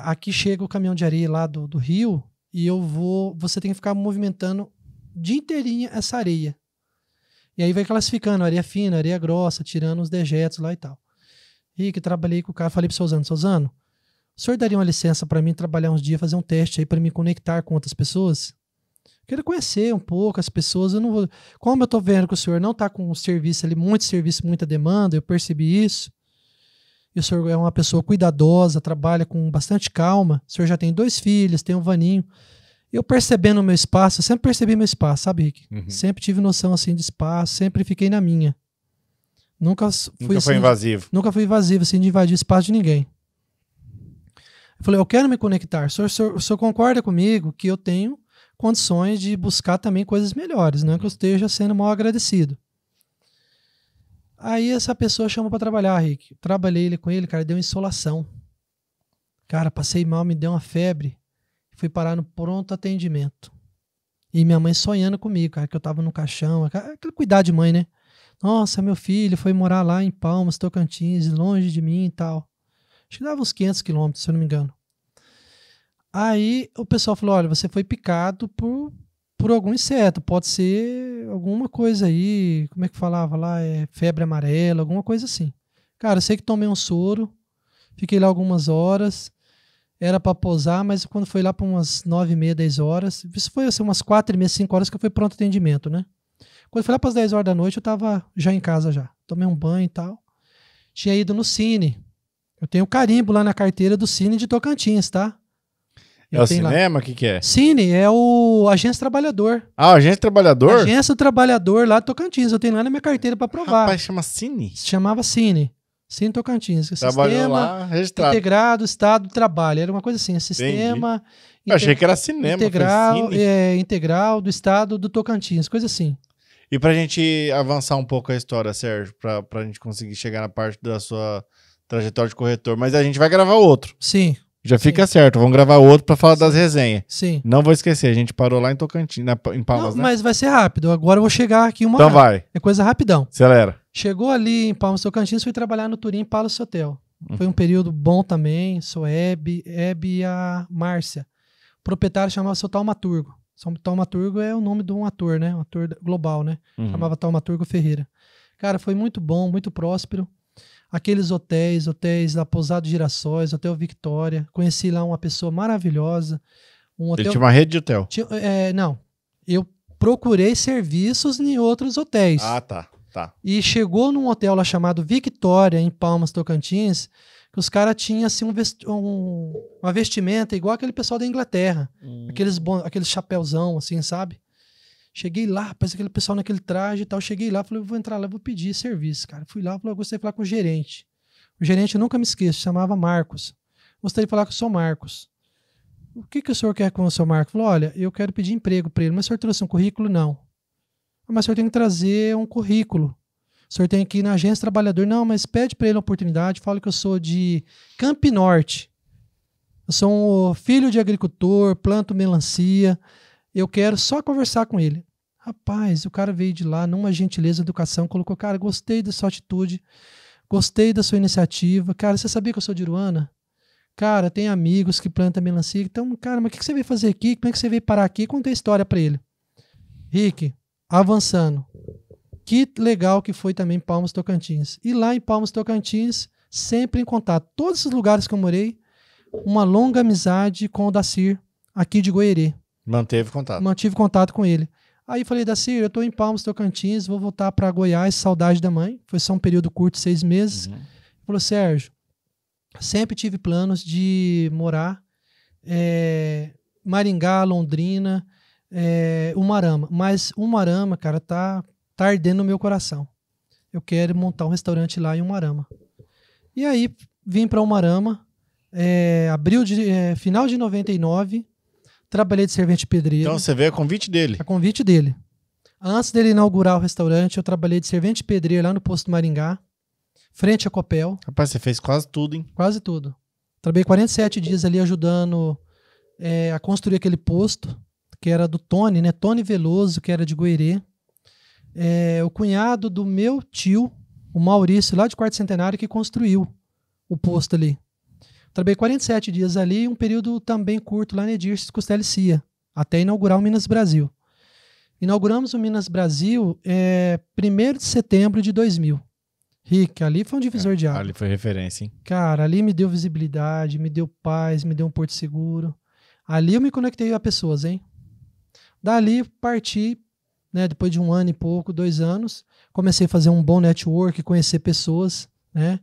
aqui chega o caminhão de areia lá do rio e você tem que ficar movimentando o dia inteirinho essa areia. E aí vai classificando areia fina, areia grossa, tirando os dejetos lá e tal. E que trabalhei com o cara, falei pro Sozano, o senhor daria uma licença para mim trabalhar uns dias, fazer um teste aí para me conectar com outras pessoas? Quero conhecer um pouco as pessoas, eu não vou... Como eu tô vendo que o senhor não tá com um serviço ali, muito serviço, muita demanda, eu percebi isso. E o senhor é uma pessoa cuidadosa, trabalha com bastante calma, o senhor já tem 2 filhos, tem um vaninho. Eu percebendo o meu espaço, eu sempre percebi meu espaço, sabe, Rick? Sempre tive noção assim de espaço, sempre fiquei na minha. Nunca fui foi invasivo. Nunca fui invasivo, assim, de invadir espaço de ninguém. Eu falei, eu quero me conectar. O senhor concorda comigo que eu tenho condições de buscar também coisas melhores, não é que eu esteja sendo mal agradecido. Aí essa pessoa chamou para trabalhar, Rick. Trabalhei com ele, cara, deu insolação. Cara, passei mal, me deu uma febre. Fui parar no pronto atendimento. E minha mãe sonhando comigo, cara, que eu tava no caixão. Aquele cuidar de mãe, né? Nossa, meu filho foi morar lá em Palmas, Tocantins, longe de mim e tal. Acho que dava uns 500 quilômetros, se eu não me engano. Aí o pessoal falou, olha, você foi picado por algum inseto, pode ser alguma coisa aí, como é que falava lá, febre amarela, alguma coisa assim. Cara, eu sei que tomei um soro, fiquei lá algumas horas, era para pousar, mas quando foi lá para umas 9h30, 10 horas, isso foi assim, umas 4h30, 5 horas que eu fui pronto atendimento, né? Quando foi lá para as 10 horas da noite, eu tava já em casa já, tomei um banho e tal, tinha ido no Cine, eu tenho carimbo lá na carteira do Cine de Tocantins, tá? É o cinema? O que é? Cine, é o Agência Trabalhador. Ah, o Agência Trabalhador? Agência Trabalhador lá de Tocantins. Eu tenho lá na minha carteira para provar. Rapaz, chama Cine? Se chamava Cine. Cine Tocantins. Trabalhou Sistema lá, registrado. Integrado Estado do Trabalho. Era uma coisa assim, sistema... Eu achei que era cinema. Integral do Estado do Tocantins, coisa assim. E pra gente avançar um pouco a história, Sérgio, pra gente conseguir chegar na parte da sua trajetória de corretor, mas a gente vai gravar outro. Sim. Já fica certo, vamos gravar outro pra falar das resenhas. Sim. Não vou esquecer, a gente parou lá em Tocantins, em Palmas, Não, né? mas vai ser rápido. Agora eu vou chegar aqui uma Então hora. vai. É coisa rapidão. Acelera. Chegou ali em Palmas Tocantins, fui trabalhar no Turim Palace Hotel. Foi um período bom também. Sou Hebe e a Márcia. O proprietário chamava seu Taumaturgo. Seu Taumaturgo é o nome de um ator, né? Um ator global, né? Chamava Taumaturgo Ferreira. Cara, foi muito bom, muito próspero. Aqueles hotéis da Pousada Girassóis, Hotel Victoria. Conheci lá uma pessoa maravilhosa. Ele tinha uma rede de hotel. Não. Eu procurei serviços em outros hotéis. Ah, tá. E chegou num hotel lá chamado Victoria, em Palmas, Tocantins, que os caras tinham assim, uma vestimenta igual aquele pessoal da Inglaterra. Aqueles chapéuzão, assim, sabe? Cheguei lá, parece aquele pessoal naquele traje e tal. Cheguei lá, falei, vou entrar lá, vou pedir serviço, cara. Fui lá, falei, eu gostaria de falar com o gerente. O gerente, eu nunca me esqueço, chamava Marcos. Gostaria de falar com o seu Marcos. O que o senhor quer com o seu Marcos? Falou, olha, eu quero pedir emprego para ele. Mas o senhor trouxe um currículo? Não. Mas o senhor tem que trazer um currículo. O senhor tem que ir na Agência Trabalhador. Não, mas pede para ele uma oportunidade. Fala que eu sou de Camp Norte. Eu sou um filho de agricultor, planto melancia. Eu quero só conversar com ele. Rapaz, o cara veio de lá, numa gentileza educação, colocou, cara, gostei da sua atitude, gostei da sua iniciativa. Cara, você sabia que eu sou de Uruana? Cara, tem amigos que plantam melancia. Então, cara, mas o que você veio fazer aqui? Como é que você veio parar aqui? Contei a história para ele. Rick, avançando. Que legal que foi também Palmas Tocantins. E lá em Palmas Tocantins, sempre em contato. Todos os lugares que eu morei, uma longa amizade com o Dacir, aqui de Goierê. Manteve contato. Mantive contato com ele. Aí falei, Dacir, eu tô em Palmas Tocantins, vou voltar para Goiás, saudade da mãe. Foi só um período curto, 6 meses. Ele falou, Sérgio, sempre tive planos de morar Maringá, Londrina, Umuarama. Mas Umuarama, cara, tá ardendo no meu coração. Eu quero montar um restaurante lá em Umuarama. E aí, vim para Umuarama, final de 99, trabalhei de servente pedreiro. Então você veio a convite dele. A convite dele. Antes dele inaugurar o restaurante, eu trabalhei de servente pedreiro lá no posto Maringá, frente à Copel. Rapaz, você fez quase tudo, hein? Quase tudo. Trabalhei 47 dias ali ajudando a construir aquele posto, que era do Tony, né? Tony Veloso, que era de Goerê. O cunhado do meu tio, o Maurício, lá de Quarto Centenário, que construiu o posto ali. Trabalhei 47 dias ali, um período também curto lá na Edirce Costelli Cia, até inaugurar o Minas Brasil. Inauguramos o Minas Brasil 1º de setembro de 2000. Rick, ali foi um divisor de água. Ali foi referência, hein? Cara, ali me deu visibilidade, me deu paz, me deu um porto seguro. Ali eu me conectei a pessoas, hein? Dali parti, né, depois de 1 ano e pouco, 2 anos, comecei a fazer um bom network, conhecer pessoas, né?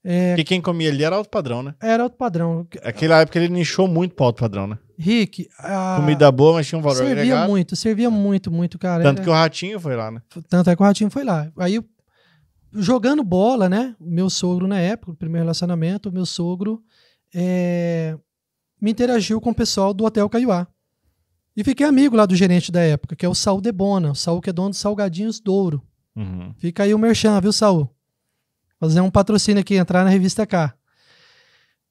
Porque quem comia ali era alto padrão, né? Era alto padrão. Naquela época ele nichou muito pro alto padrão, né? Rick, comida boa, mas tinha um valor agregado. Servia muito, cara. Tanto que o Ratinho foi lá, né? Tanto é que o Ratinho foi lá. Aí, jogando bola, né? Meu sogro, na época, o primeiro relacionamento, o meu sogro me interagiu com o pessoal do Hotel Caiuá. E fiquei amigo lá do gerente da época, que é o Saul Debona. O Saul que é dono dos Salgadinhos Douro. Uhum. Fica aí o merchan, viu, Saul? Fazer um patrocínio aqui, entrar na revista K.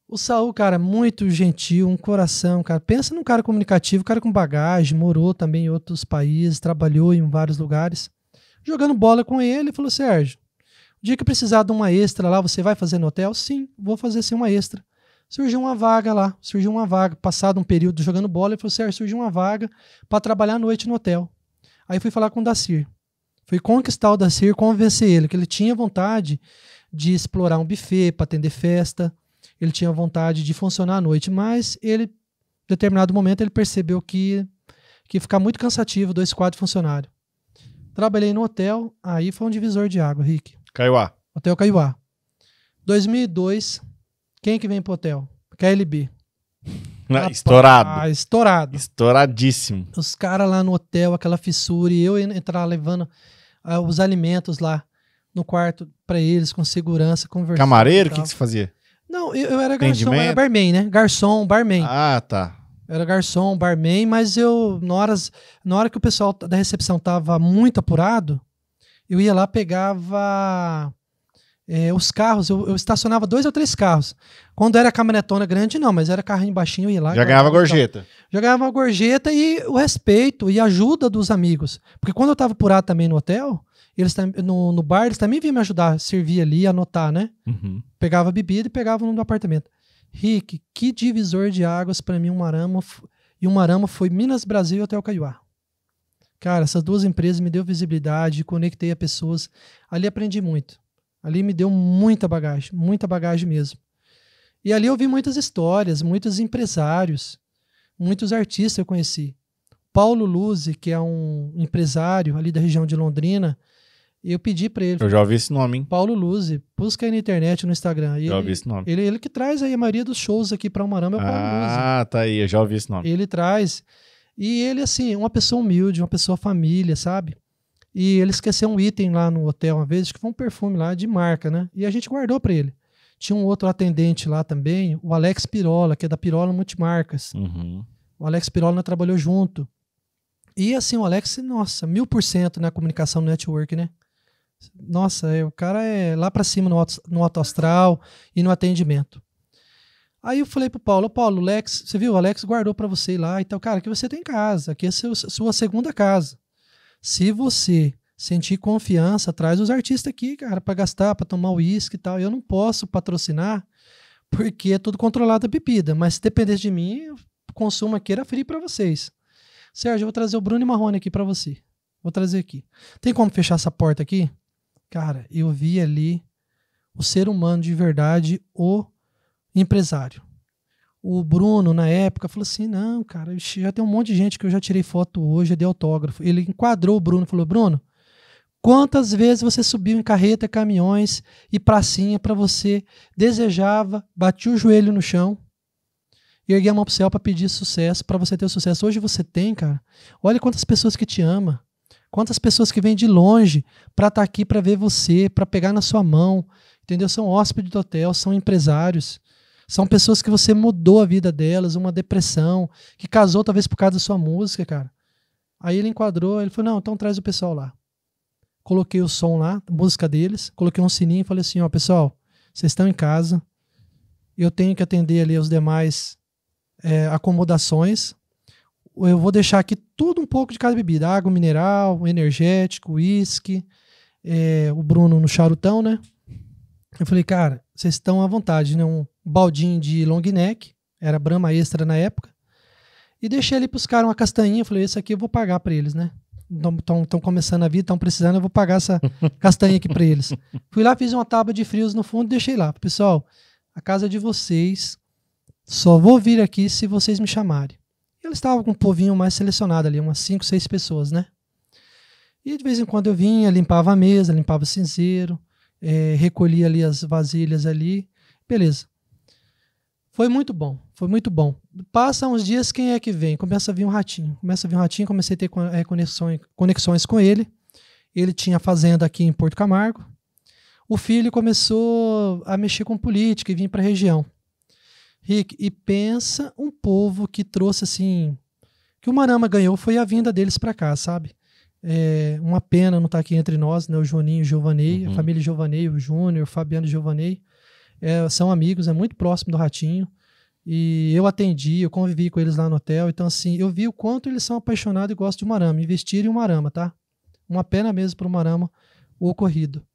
O Saul, cara, muito gentil, um coração, cara. Pensa num cara comunicativo, cara com bagagem, morou também em outros países, trabalhou em vários lugares. Jogando bola com ele, ele falou: Sérgio, o dia que precisar de uma extra lá, você vai fazer no hotel? Sim, vou fazer sim uma extra. Surgiu uma vaga lá, passado um período jogando bola, ele falou: Sérgio, surgiu uma vaga para trabalhar à noite no hotel. Aí fui falar com o Dacir. Fui conquistar o Dacir, convencer ele, que ele tinha vontade de explorar um buffet para atender festa, ele tinha vontade de funcionar à noite, mas ele, em determinado momento, ele percebeu que ia ficar muito cansativo, 2 quadros funcionários. Trabalhei no hotel, aí foi um divisor de água, Rick. Caiuá. Hotel Caiuá. 2002, quem que vem pro hotel? KLB. Estourado. Estourado. Estouradíssimo. Os caras lá no hotel, aquela fissura, e eu entrar levando os alimentos lá no quarto para eles, com segurança, conversando. Camareiro? O que você fazia? Não, eu era garçom, era barman, né? Garçom, barman. Ah, tá. Era garçom, barman, mas eu, na hora que o pessoal da recepção tava muito apurado, eu ia lá, pegava os carros, eu estacionava 2 ou 3 carros. Quando era caminhonetona grande, não, mas era carrinho baixinho, eu ia lá. Já ganhava gorjeta. Já ganhava uma gorjeta e o respeito e a ajuda dos amigos. Porque quando eu tava apurado também no hotel, eles no bar, eles também vinham me ajudar, servir ali, anotar, né? Uhum. Pegava bebida e pegava no apartamento. Rick, que divisor de águas para mim Umuarama foi Minas Brasil e Hotel Caiuá. Cara, essas 2 empresas me deu visibilidade, conectei a pessoas. Ali aprendi muito. Ali me deu muita bagagem mesmo. E ali eu vi muitas histórias, muitos empresários, muitos artistas eu conheci. Paulo Luzzi, que é um empresário ali da região de Londrina, eu pedi para ele. Eu já ouvi esse nome, hein? Paulo Luzzi, busca aí na internet, no Instagram. Já ouvi esse nome. Ele que traz aí a maioria dos shows aqui para Umuarama, é o Paulo Luzzi. Ah, tá aí, eu já ouvi esse nome. Ele traz. E ele, assim, uma pessoa humilde, uma pessoa família, sabe? E ele esqueceu um item lá no hotel uma vez, acho que foi um perfume lá de marca, né? E a gente guardou para ele. Tinha um outro atendente lá também, o Alex Pirola, que é da Pirola Multimarcas. Uhum. O Alex Pirola trabalhou junto. E assim, o Alex, nossa, 1000% na comunicação no network, né? Nossa, o cara é lá pra cima no alto astral e no atendimento. Aí eu falei pro Paulo: Paulo, o Alex, você viu? O Alex guardou pra você ir lá. Então, cara, aqui você tem casa. Aqui é sua segunda casa. Se você sentir confiança, traz os artistas aqui, cara, pra gastar, pra tomar uísque e tal. Eu não posso patrocinar porque é tudo controlado a bebida. Mas se dependesse de mim, o consumo aqui era free pra vocês. Sérgio, eu vou trazer o Bruno e Marrone aqui pra você. Vou trazer aqui. Tem como fechar essa porta aqui? Cara, eu vi ali o ser humano de verdade, o empresário. O Bruno, na época, falou assim: não, cara, já tem um monte de gente que eu já tirei foto hoje, já dei autógrafo. Ele enquadrou o Bruno e falou: Bruno, quantas vezes você subiu em carreta, caminhões e pracinha para você desejava, batia o joelho no chão e erguer a mão pro céu para pedir sucesso, para você ter o sucesso. Hoje você tem, cara. Olha quantas pessoas que te amam. Quantas pessoas que vêm de longe para estar aqui, para ver você, para pegar na sua mão, entendeu? São hóspedes do hotel, são empresários, são pessoas que você mudou a vida delas, uma depressão, que casou talvez por causa da sua música, cara. Aí ele enquadrou, ele falou, não, então traz o pessoal lá. Coloquei o som lá, a música deles, coloquei um sininho e falei assim, ó, pessoal, vocês estão em casa, eu tenho que atender ali os demais acomodações. Eu vou deixar aqui tudo um pouco de cada bebida. Água mineral, energético, uísque, o Bruno no charutão, né? Eu falei, cara, vocês estão à vontade, né? Um baldinho de long neck, era Brahma Extra na época, e deixei ali pros caras uma castanhinha. Eu falei, esse aqui eu vou pagar pra eles, né? Estão começando a vida, estão precisando, eu vou pagar essa castanha aqui pra eles. Fui lá, fiz uma tábua de frios no fundo e deixei lá. Pessoal, a casa é de vocês, só vou vir aqui se vocês me chamarem. Eles estavam com um povinho mais selecionado ali, umas 5, 6 pessoas, né? E de vez em quando eu vinha, limpava a mesa, limpava o cinzeiro, recolhia ali as vasilhas ali, beleza. Foi muito bom, foi muito bom. Passa uns dias, quem é que vem? Começa a vir um ratinho, comecei a ter conexões com ele. Ele tinha fazenda aqui em Porto Camargo. O filho começou a mexer com política e vir para a região. Rick, e pensa um povo que trouxe assim, que o Marama ganhou foi a vinda deles para cá, sabe? Uma pena não estar aqui entre nós, né? O Joninho e o Giovanei, a família Giovanei, o Júnior, o Fabiano Giovanei, são amigos, é muito próximo do Ratinho, e eu atendi, eu convivi com eles lá no hotel, então assim, eu vi o quanto eles são apaixonados e gostam de Marama, investiram em Marama, tá? Uma pena mesmo para o Marama o ocorrido.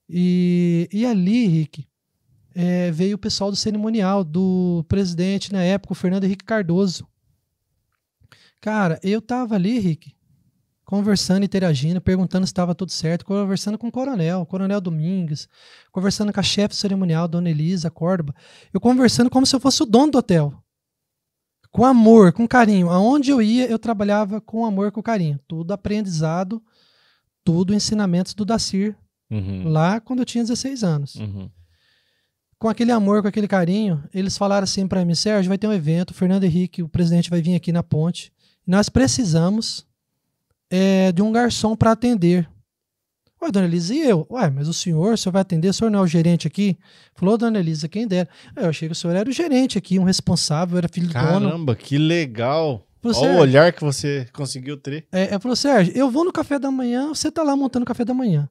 E ali, Rick, veio o pessoal do cerimonial, do presidente na época, o Fernando Henrique Cardoso. Cara, eu tava ali, Rick, conversando, interagindo, perguntando se estava tudo certo, conversando com o Coronel Domingues, conversando com a chefe cerimonial, Dona Elisa Córdoba, eu conversando como se eu fosse o dono do hotel. Com amor, com carinho. Aonde eu ia, eu trabalhava com amor, com carinho. Tudo aprendizado, tudo ensinamentos do Dacir, lá quando eu tinha 16 anos. Com aquele amor, com aquele carinho, eles falaram assim para mim, Sérgio, vai ter um evento, o Fernando Henrique, o presidente, vai vir aqui na ponte, nós precisamos de um garçom para atender. Ué, Dona Elisa, e eu? Ué, mas o senhor vai atender? O senhor não é o gerente aqui? Falou, Dona Elisa, quem dera. Eu achei que o senhor era o gerente aqui, um responsável, era filho do dono. Caramba, que legal. Olha o olhar que você conseguiu ter. Falou, Sérgio, eu vou no café da manhã, você tá lá montando o café da manhã.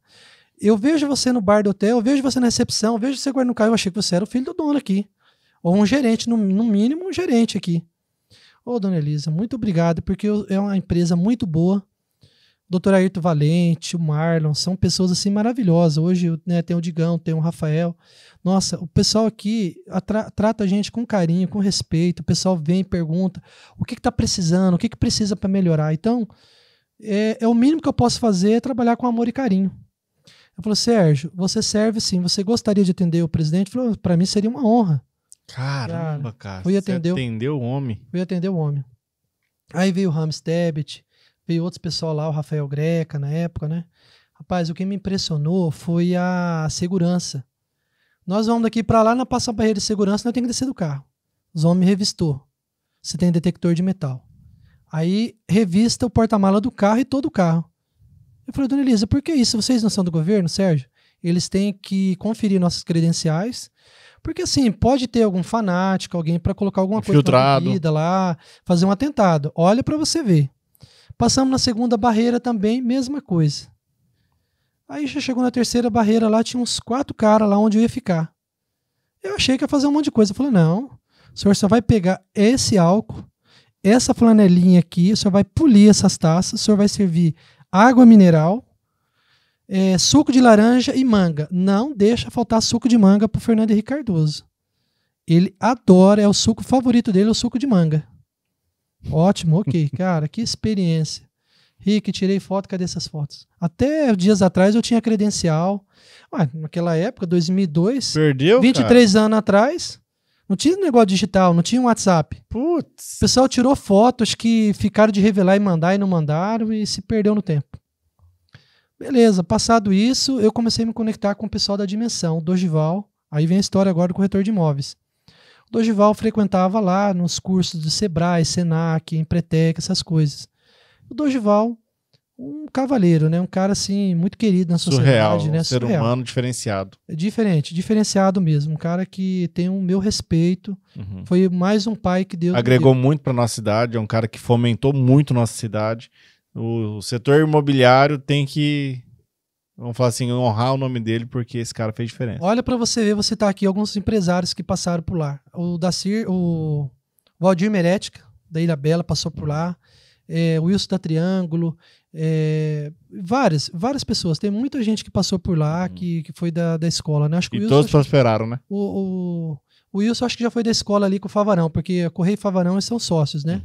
Eu vejo você no bar do hotel, eu vejo você na recepção, eu vejo você guardando o carro, eu achei que você era o filho do dono aqui. Ou um gerente, no mínimo um gerente aqui. Ô, Dona Elisa, muito obrigado, porque é uma empresa muito boa. Dr. Ayrton Valente, o Marlon, são pessoas assim maravilhosas. Hoje tem o Digão, tem o Rafael. Nossa, o pessoal aqui trata a gente com carinho, com respeito. O pessoal vem e pergunta o que está precisando, o que precisa para melhorar. Então, o mínimo que eu posso fazer é trabalhar com amor e carinho. Eu falei, Sérgio, você serve sim, você gostaria de atender o presidente? Ele falou, para mim seria uma honra. Caramba, cara. Fui você atendeu o homem. Fui atender o homem. Aí veio o Rams Tebet, veio outros pessoal lá, o Rafael Greca na época, né? Rapaz, o que me impressionou foi a segurança. Nós vamos daqui para lá, na passa a barreira de segurança, nós temos que descer do carro. Os homens me revistou. Você tem detector de metal. Aí revista o porta-mala do carro e todo o carro. Eu falei, Dona Elisa, por que isso? Vocês não são do governo, Sérgio? Eles têm que conferir nossas credenciais, porque assim, pode ter algum fanático, alguém para colocar alguma coisa na bebida lá, fazer um atentado. Olha para você ver. Passamos na segunda barreira também, mesma coisa. Aí já chegou na terceira barreira lá, tinha uns 4 caras lá onde eu ia ficar. Eu achei que ia fazer um monte de coisa. Eu falei, não, o senhor só vai pegar esse álcool, essa flanelinha aqui, o senhor vai polir essas taças, o senhor vai servir água mineral, suco de laranja e manga. Não deixa faltar suco de manga pro Fernando Henrique Cardoso. Ele adora, é o suco favorito dele, é o suco de manga. Ótimo, ok. Cara, que experiência. Rick, tirei foto, cadê essas fotos? Até dias atrás eu tinha credencial. Ué, naquela época, 2002. Perdeu, 23 anos atrás, não tinha negócio digital, não tinha um WhatsApp. Putz. O pessoal tirou fotos que ficaram de revelar e mandar e não mandaram e se perdeu no tempo. Beleza, passado isso, eu comecei a me conectar com o pessoal da Dimensão, o Dorival. Aí vem a história agora do corretor de imóveis. O Dorival frequentava lá nos cursos do Sebrae, Senac, Empretec, essas coisas. O Dorival, um cavaleiro, né? Um cara assim muito querido na sociedade, Surreal, né? um ser Surreal. humano diferenciado. É diferente, diferenciado mesmo. Um cara que tem o meu respeito. Foi mais um pai que Deus Agregou muito para nossa cidade, é um cara que fomentou muito nossa cidade. O setor imobiliário tem que, vamos falar assim, honrar o nome dele, porque esse cara fez diferença. Olha para você ver, você tá aqui alguns empresários que passaram por lá. O Valdir Merética, da Ilha Bela, passou por lá. O Wilson da Triângulo. Várias pessoas. Tem muita gente que passou por lá, que foi da escola, né? Acho que E o todos prosperaram, né? O Wilson acho que já foi da escola ali com o Favarão, porque a Correia e Favarão são sócios, né?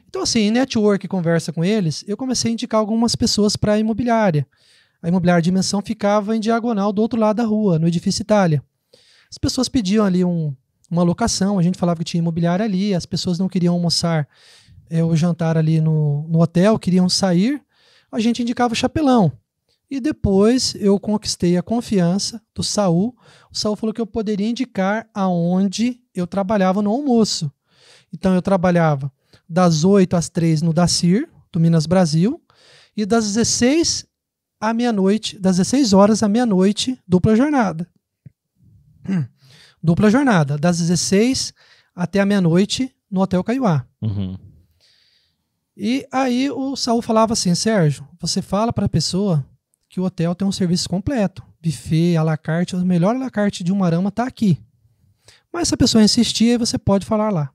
Então, assim, em network, conversa com eles, eu comecei a indicar algumas pessoas para a imobiliária. A imobiliária Dimensão ficava em diagonal do outro lado da rua, no edifício Itália. As pessoas pediam ali uma locação, a gente falava que tinha imobiliária ali, as pessoas não queriam almoçar o jantar ali no hotel, queriam sair, a gente indicava o Chapelão. E depois eu conquistei a confiança do Saul. O Saul falou que eu poderia indicar aonde eu trabalhava no almoço. Então eu trabalhava das 8 às 3 no Dacir, do Minas Brasil, e das 16 à meia-noite, das 16 horas à meia-noite, dupla jornada. Dupla jornada, das 16 até a meia-noite no Hotel Caiuá. E aí o Saul falava assim: Sérgio, você fala para a pessoa que o hotel tem um serviço completo, buffet, à la carte, o melhor à la carte de Umuarama está aqui. Mas se a pessoa insistir, aí você pode falar lá.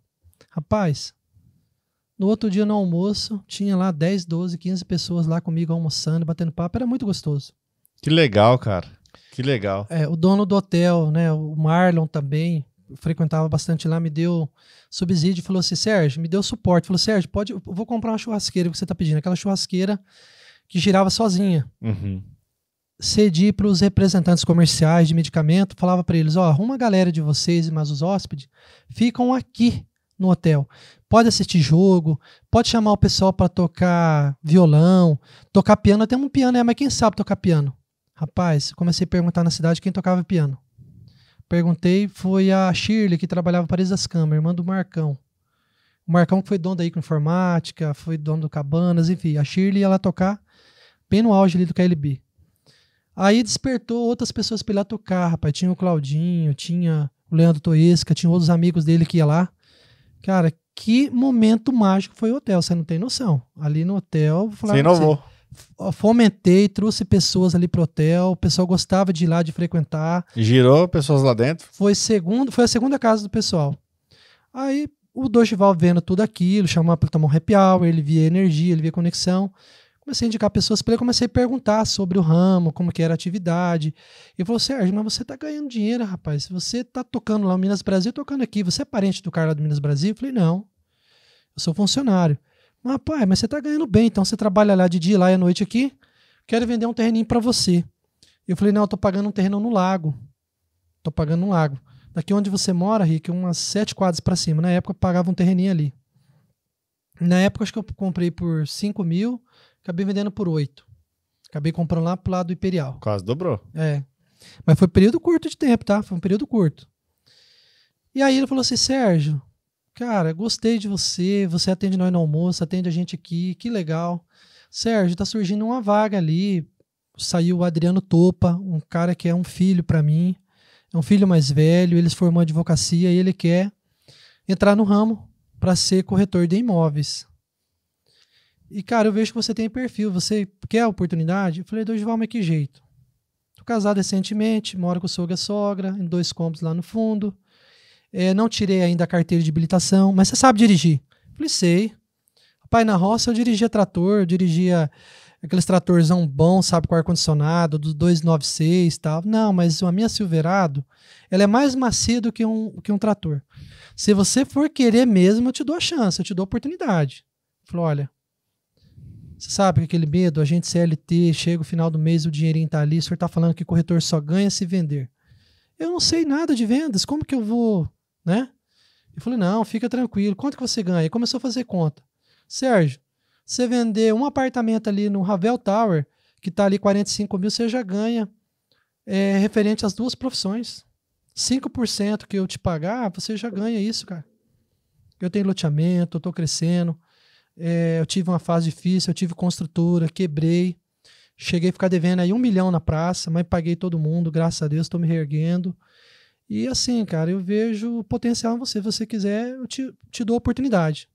Rapaz, no outro dia no almoço, tinha lá 10, 12, 15 pessoas lá comigo almoçando, batendo papo, era muito gostoso. Que legal, cara. Que legal. O dono do hotel, né, o Marlon também, frequentava bastante lá, me deu subsídio, falou assim: Sérgio, me deu suporte. Falou: Sérgio, eu vou comprar uma churrasqueira que você está pedindo, aquela churrasqueira que girava sozinha. Cedi para os representantes comerciais de medicamento, falava para eles: arruma a galera de vocês, mas os hóspedes ficam aqui no hotel. Pode assistir jogo, pode chamar o pessoal para tocar violão, tocar piano. Tem um piano, mas quem sabe tocar piano? Rapaz, comecei a perguntar na cidade quem tocava piano. Perguntei, foi a Shirley, que trabalhava em Paris das Câmaras, irmã do Marcão. O Marcão que foi dono da Informática, foi dono do Cabanas, enfim. A Shirley ia lá tocar bem no auge ali do KLB. Aí despertou outras pessoas para ir lá tocar, rapaz. Tinha o Claudinho, tinha o Leandro Toesca, tinha outros amigos dele que ia lá. Cara, que momento mágico foi o hotel, você não tem noção. Ali no hotel... Você inovou. Fomentei, trouxe pessoas ali pro hotel, o pessoal gostava de ir lá, de frequentar. Girou pessoas lá dentro? Foi a segunda casa do pessoal. Aí o Dorival vendo tudo aquilo, chamava para tomar um happy hour, ele via energia, ele via conexão. Comecei a indicar pessoas para ele, comecei a perguntar sobre o ramo, como que era a atividade. E falou: Sérgio, mas você tá ganhando dinheiro, rapaz. Você tá tocando lá no Minas Brasil, tocando aqui. Você é parente do cara lá do Minas Brasil? Eu falei: não, eu sou funcionário. Mas, pai, mas você tá ganhando bem, então você trabalha lá de dia, lá e à noite aqui, quero vender um terreninho para você. Eu falei: não, eu tô pagando um terreno no lago. Tô pagando no lago. Daqui onde você mora, Rick, umas 7 quadras para cima. Na época eu pagava um terreninho ali. Na época acho que eu comprei por 5 mil, acabei vendendo por 8. Acabei comprando lá pro lado do Imperial. Quase dobrou. Mas foi um período curto de tempo, tá? Foi um período curto. E aí ele falou assim: Sérgio, cara, gostei de você, você atende nós no almoço, atende a gente aqui, que legal. Sérgio, tá surgindo uma vaga ali, saiu o Adriano Topa, um cara que é um filho para mim, é um filho mais velho, ele se formou em advocacia e ele quer entrar no ramo para ser corretor de imóveis. E, cara, eu vejo que você tem perfil, você quer a oportunidade? Eu falei: Dorival, mas que jeito? Tô casado recentemente, moro com o sogro e a sogra, em 2 cômodos lá no fundo. Não tirei ainda a carteira de habilitação, mas você sabe dirigir? Eu falei: sei. Pai, na roça eu dirigia trator, eu dirigia aqueles tratorzão bom, sabe, com ar-condicionado, do 296 e tal. Não, mas a minha Silverado, ela é mais macia do que um trator. Se você for querer mesmo, eu te dou a chance, eu te dou a oportunidade. Eu falei: olha, você sabe que aquele medo, a gente CLT, chega o final do mês, o dinheirinho tá ali, o senhor tá falando que corretor só ganha se vender. Eu não sei nada de vendas, como que eu vou, né? Eu falei: não, fica tranquilo, quanto que você ganha? E começou a fazer conta. Sérgio, você vender um apartamento ali no Ravel Tower, que tá ali 45 mil, você já ganha referente às 2 profissões. 5% que eu te pagar, você já ganha isso, cara. Eu tenho loteamento, eu tô crescendo, eu tive uma fase difícil, eu tive construtora, quebrei, cheguei a ficar devendo aí 1 milhão na praça, mas paguei todo mundo, graças a Deus, tô me reerguendo. E assim, cara, eu vejo potencial em você. Se você quiser, eu te dou a oportunidade.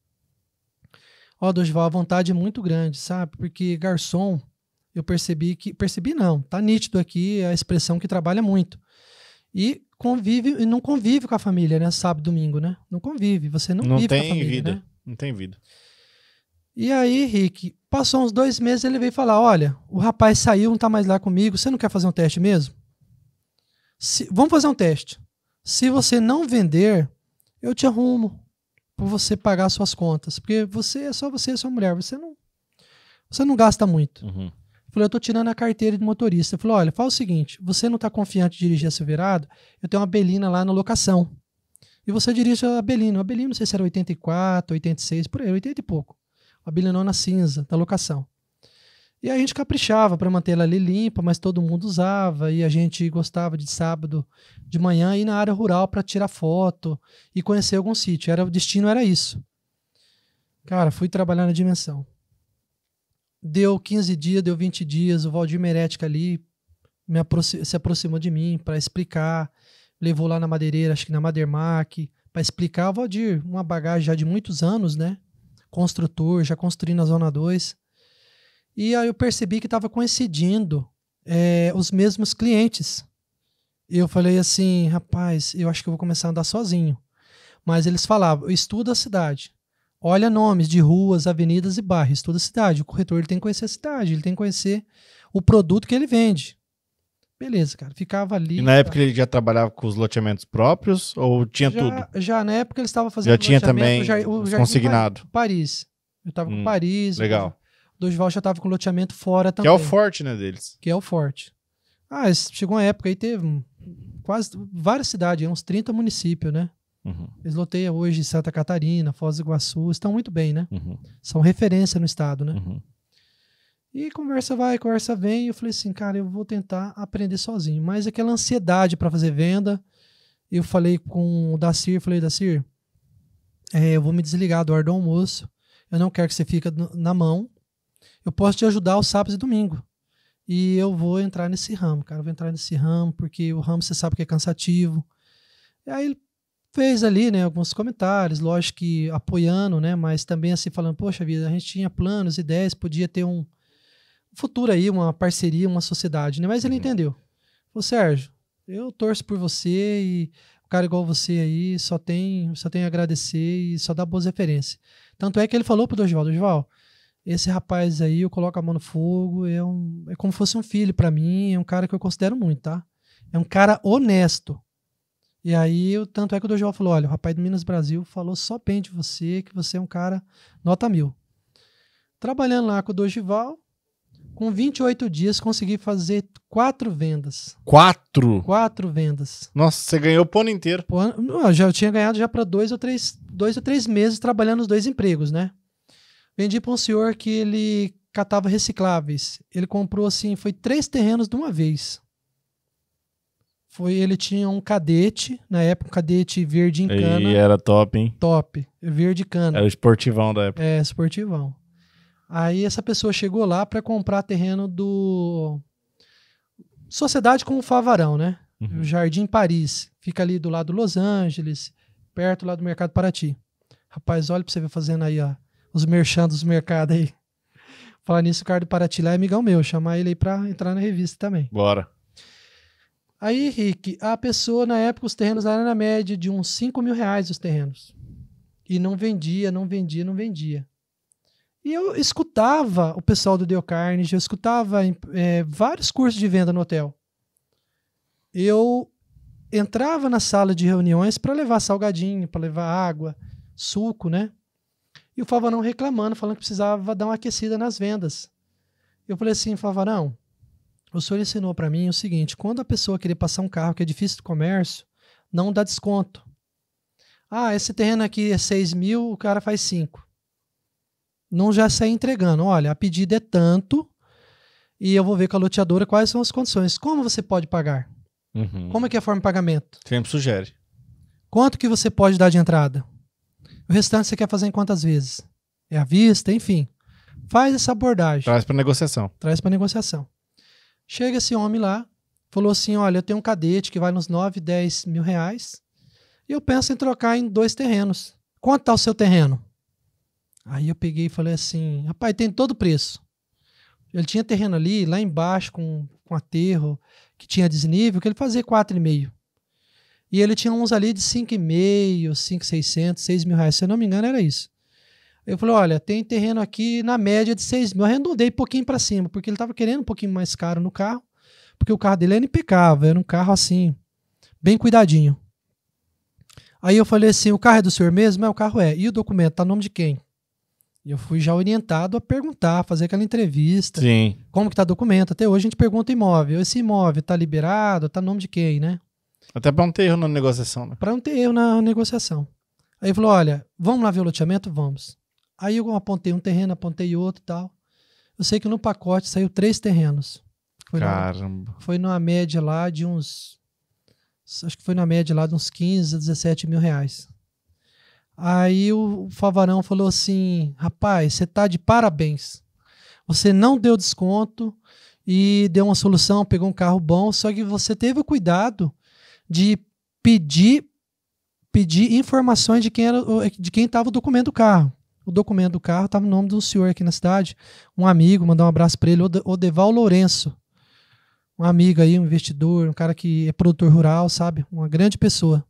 Ó, Dorival, a vontade é muito grande, sabe? Porque garçom, eu percebi não, tá nítido aqui a expressão que trabalha muito. E não convive com a família, né? Sábado, domingo, né? Não convive, você não vive com a família, vida, né? Não tem vida. E aí, Rick, passou uns 2 meses, ele veio falar, olha, o rapaz saiu, não tá mais lá comigo, você não quer fazer um teste mesmo? Vamos fazer um teste. Se você não vender, eu te arrumo para você pagar suas contas. Porque é só você e sua mulher. Você não gasta muito. Uhum. Eu falei, eu tô tirando a carteira de motorista. Ele falou, olha, fala o seguinte, você não tá confiante de dirigir a Silverado? Eu tenho uma Belina lá na locação. E você dirige a Belina. A Belina, não sei se era 84, 86, por aí, 80 e pouco. A Belinona cinza, da locação. E a gente caprichava para manter ela ali limpa, mas todo mundo usava e a gente gostava de sábado de manhã ir na área rural para tirar foto e conhecer algum sítio. O destino era isso. Cara, fui trabalhar na Dimensão. Deu 15 dias, deu 20 dias, o Valdir Merética ali se aproximou de mim para explicar, levou lá na madeireira, acho que na Madermac, para explicar. O Valdir, uma bagagem já de muitos anos, né? Construtor, já construindo na Zona 2. E aí eu percebi que estava coincidindo os mesmos clientes. E eu falei assim, rapaz, eu acho que eu vou começar a andar sozinho. Mas eles falavam, estuda a cidade. Olha nomes de ruas, avenidas e bairros, estuda a cidade. O corretor ele tem que conhecer a cidade, ele tem que conhecer o produto que ele vende. Beleza, cara, ficava ali. E na época ele já trabalhava com os loteamentos próprios ou tinha tudo? Já na época ele estava fazendo já tinha também o consignado. Paris. Eu estava com Paris. Legal. O Dorival já estava com loteamento fora também. Que é o forte, né, deles. Que é o forte. Chegou uma época aí, teve quase várias cidades, uns 30 municípios, né? Uhum. Eles loteiam hoje Santa Catarina, Foz do Iguaçu, estão muito bem, né? Uhum. São referência no estado, né? Uhum. E conversa vai, conversa vem, eu falei assim, cara, eu vou tentar aprender sozinho. Mas aquela ansiedade para fazer venda, eu falei com o Dacir, Dacir, eu vou me desligar do hora do almoço, eu não quero que você fique na mão, eu posso te ajudar aos sábados e domingo. E eu vou entrar nesse ramo, cara. Eu vou entrar nesse ramo, porque o ramo você sabe que é cansativo. E aí ele fez ali, né, alguns comentários, lógico que apoiando, né, mas também assim falando, poxa vida, a gente tinha planos, ideias, podia ter um futuro aí, uma parceria, uma sociedade, né? Mas ele entendeu. Falou, Sérgio, eu torço por você e o cara igual você aí só tem a agradecer e só dá boas referências. Tanto é que ele falou pro Dorival, esse rapaz aí, eu coloco a mão no fogo, é como se fosse um filho para mim, é um cara que eu considero muito, tá? É um cara honesto. E aí, tanto é que o Dorival falou, olha, o rapaz do Minas Brasil falou só bem de você, que você é um cara nota 1000. Trabalhando lá com o Dorival, com 28 dias consegui fazer 4 vendas. 4? 4 vendas. Nossa, você ganhou o ano inteiro. Eu tinha ganhado já para 2 ou 3 meses trabalhando nos 2 empregos, né? Vendi para um senhor que ele catava recicláveis. Ele comprou assim, foi 3 terrenos de uma vez. Ele tinha um cadete, na época um cadete verde em cana. E era top, hein? Top, verde cana. Era o esportivão da época. É, esportivão. Aí essa pessoa chegou lá para comprar terreno do Sociedade com o Favarão, né? Uhum. O Jardim Paris. Fica ali do lado de Los Angeles, perto lá do Mercado Paraty. Rapaz, olha para você ver fazendo aí, ó, os merchan dos mercados aí. Falar nisso, o cara do Paraty lá é amigão meu. Chamar ele aí para entrar na revista também. Bora. Aí, Rick, a pessoa, na época, os terrenos eram na média de uns 5 mil reais os terrenos. E não vendia. E eu escutava o pessoal do Dale Carnegie, eu escutava vários cursos de venda no hotel. Eu entrava na sala de reuniões para levar salgadinho, para levar água, suco, né? E o Favarão reclamando, falando que precisava dar uma aquecida nas vendas. Eu falei assim, Favarão, o senhor ensinou para mim o seguinte, quando a pessoa querer passar um carro que é difícil do comércio, não dá desconto. Esse terreno aqui é 6 mil, o cara faz 5. Não já sai entregando. Olha, a pedida é tanto e eu vou ver com a loteadora quais são as condições. Como você pode pagar? Uhum. Como é que é a forma de pagamento? Sempre sugere. Quanto que você pode dar de entrada? O restante você quer fazer em quantas vezes? É à vista, enfim. Faz essa abordagem. Traz para negociação. Traz para negociação. Chega esse homem lá, falou assim, olha, eu tenho um cadete que vale uns 9, 10 mil reais e eu penso em trocar em 2 terrenos. Quanto está o seu terreno? Aí eu peguei e falei assim, rapaz, tem todo o preço. Ele tinha terreno ali, lá embaixo, com aterro, que tinha desnível, que ele fazia 4,5. E ele tinha uns ali de 5,5, 5,600, 6 mil reais. Se eu não me engano, era isso. Eu falei, olha, tem terreno aqui na média de 6 mil. Eu arredondei um pouquinho para cima, porque ele estava querendo um pouquinho mais caro no carro, porque o carro dele era impecável, era um carro assim, bem cuidadinho. Aí eu falei assim, o carro é do senhor mesmo? É, o carro é. E o documento, tá no nome de quem? E eu fui já orientado a perguntar, fazer aquela entrevista. Sim. Como que tá o documento? Até hoje a gente pergunta imóvel. Esse imóvel tá liberado? Tá no nome de quem, né? Até para não ter erro na negociação, né? Para não ter erro na negociação. Aí ele falou, olha, vamos lá ver o loteamento? Vamos. Aí eu apontei um terreno, apontei outro e tal. Eu sei que no pacote saiu 3 terrenos. Caramba. Foi numa média lá de uns... Acho que foi na média lá de uns 15 a 17 mil reais. Aí o Favarão falou assim, rapaz, você tá de parabéns. Você não deu desconto e deu uma solução, pegou um carro bom, só que você teve o cuidado de pedir informações de quem estava o documento do carro. O documento do carro estava no nome de um senhor aqui na cidade, um amigo, mandar um abraço para ele, Odeval Lourenço. Um amigo aí, um investidor, um cara que é produtor rural, sabe? Uma grande pessoa.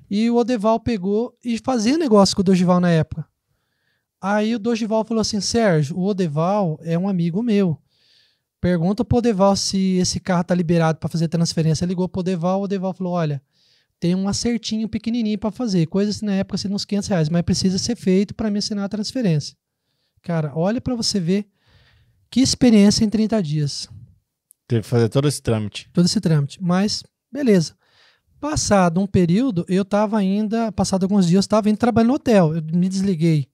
E o Odeval pegou e fazia negócio com o Dorival na época. Aí o Dorival falou assim, Sérgio, o Odeval é um amigo meu. Pergunta pro Odeval se esse carro tá liberado para fazer transferência. Ligou pro Odeval, o Odeval falou, olha, tem um acertinho pequenininho para fazer, coisa assim, na época assim, uns 500 reais, mas precisa ser feito para me assinar a transferência. Cara, olha para você ver que experiência em 30 dias. Teve que fazer todo esse trâmite. Todo esse trâmite, mas beleza. Passado um período, passado alguns dias, eu estava indo trabalhar no hotel, eu me desliguei.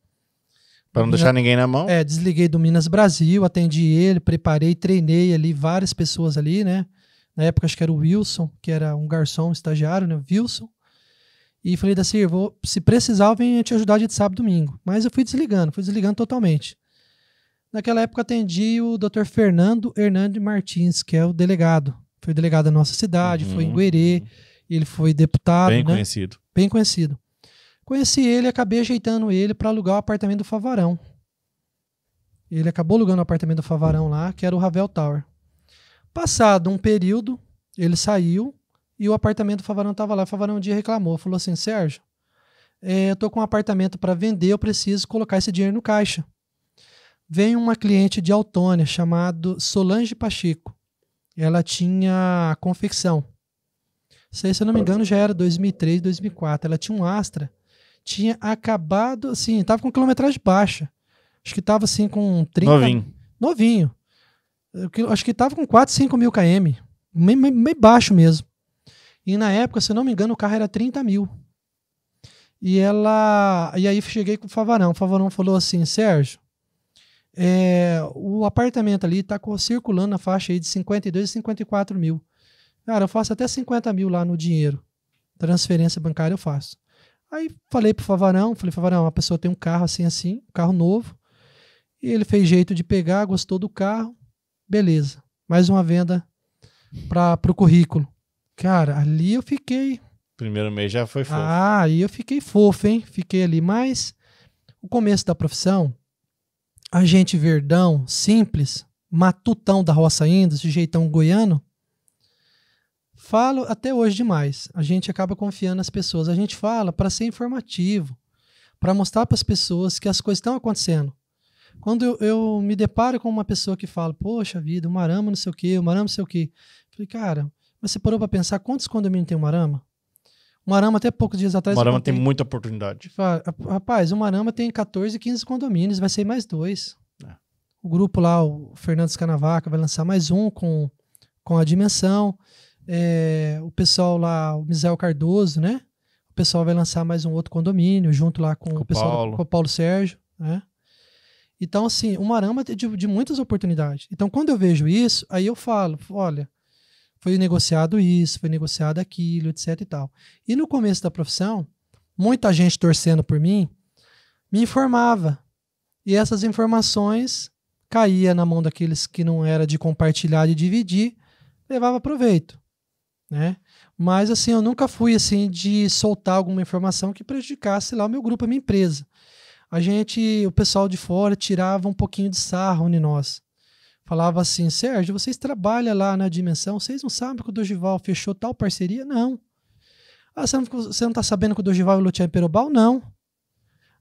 Para não deixar ninguém na mão? Desliguei do Minas Brasil, atendi ele, preparei, treinei ali várias pessoas ali, né? Na época acho que era o Wilson, que era um garçom, um estagiário, né? Wilson. E falei assim, se precisar, eu venho te ajudar dia de sábado e domingo. Mas eu fui desligando totalmente. Naquela época atendi o Dr. Fernando Hernandes Martins, que é o delegado. Foi delegado da nossa cidade, foi em Guerê, ele foi deputado. Bem né? conhecido. Bem conhecido. Conheci ele e acabei ajeitando ele para alugar o apartamento do Favarão. Ele acabou alugando o apartamento do Favarão lá, que era o Ravel Tower. Passado um período, ele saiu e o apartamento do Favarão estava lá. O Favarão um dia reclamou, falou assim, Sérgio, eu tô com um apartamento para vender, eu preciso colocar esse dinheiro no caixa. Veio uma cliente de Autônia, chamada Solange Pacheco. Ela tinha confecção. Isso aí, se eu não me engano, já era 2003, 2004. Ela tinha um Astra. Tinha acabado, assim, estava com quilometragem baixa. Acho que estava assim com 30... Novinho. Acho que estava com 4, 5 mil km. Meio baixo mesmo. E na época, se eu não me engano, o carro era 30 mil. E aí cheguei com o Favarão. O Favarão falou assim, Sérgio, o apartamento ali está circulando na faixa aí de 52 e 54 mil. Cara, eu faço até 50 mil lá no dinheiro. Transferência bancária eu faço. Aí falei pro Favarão, a pessoa tem um carro assim, um carro novo. E ele fez jeito de pegar, gostou do carro. Beleza. Mais uma venda pro currículo. Cara, ali eu fiquei... Primeiro mês já foi fofo. Aí eu fiquei fofo, hein? Fiquei ali. Mas o começo da profissão, a gente verdão, simples, matutão da roça ainda, esse jeitão goiano, falo até hoje demais. A gente acaba confiando nas pessoas. A gente fala para ser informativo, para mostrar para as pessoas que as coisas estão acontecendo. Quando eu me deparo com uma pessoa que fala, poxa vida, o Marama não sei o quê, o Marama não sei o quê. Eu falei, cara, mas você parou para pensar quantos condomínios tem o Marama? O Marama até poucos dias atrás... O Marama tem muita oportunidade. Rapaz, o Marama tem 14, 15 condomínios, vai ser mais 2. O grupo lá, o Fernando Scanavaca, vai lançar mais um com a dimensão. O pessoal lá, o Misael Cardoso, né? O pessoal vai lançar mais um outro condomínio, junto lá com o pessoal, com o Paulo Sérgio, né? Então, assim, o Marama tem de muitas oportunidades. Então, quando eu vejo isso, aí eu falo, olha, foi negociado isso, foi negociado aquilo, etc e tal. E no começo da profissão, muita gente torcendo por mim, me informava. E essas informações caía na mão daqueles que não era de compartilhar e dividir, levava proveito, né? Mas assim, eu nunca fui assim de soltar alguma informação que prejudicasse lá o meu grupo, a minha empresa. O pessoal de fora tirava um pouquinho de sarro em nós. Falava assim, Sérgio, vocês trabalham lá na Dimensão, vocês não sabem que o Dorival fechou tal parceria? Não. Ah, você não está sabendo que o Dorival é lotear em Perobal? Não.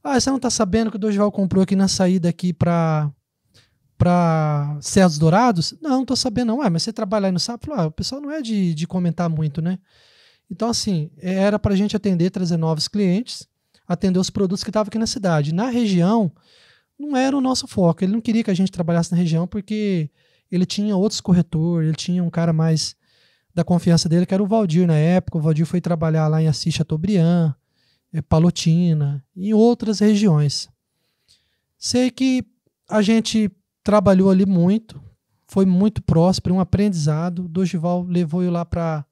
Ah, você não está sabendo que o Dorival comprou aqui na saída aqui para Serra dos Dourados? Não estou sabendo não. Mas você trabalha aí no SAP? O pessoal não é de comentar muito, né? Então, assim, era para a gente atender, trazer novos clientes, atender os produtos que estavam aqui na cidade. Na região, não era o nosso foco. Ele não queria que a gente trabalhasse na região porque ele tinha outros corretores, ele tinha um cara mais da confiança dele, que era o Valdir na época. O Valdir foi trabalhar lá em Assis Chateaubriand, Palotina, em outras regiões. Sei que a gente trabalhou ali muito, foi muito próspero, um aprendizado. O Dorival levou eu lá para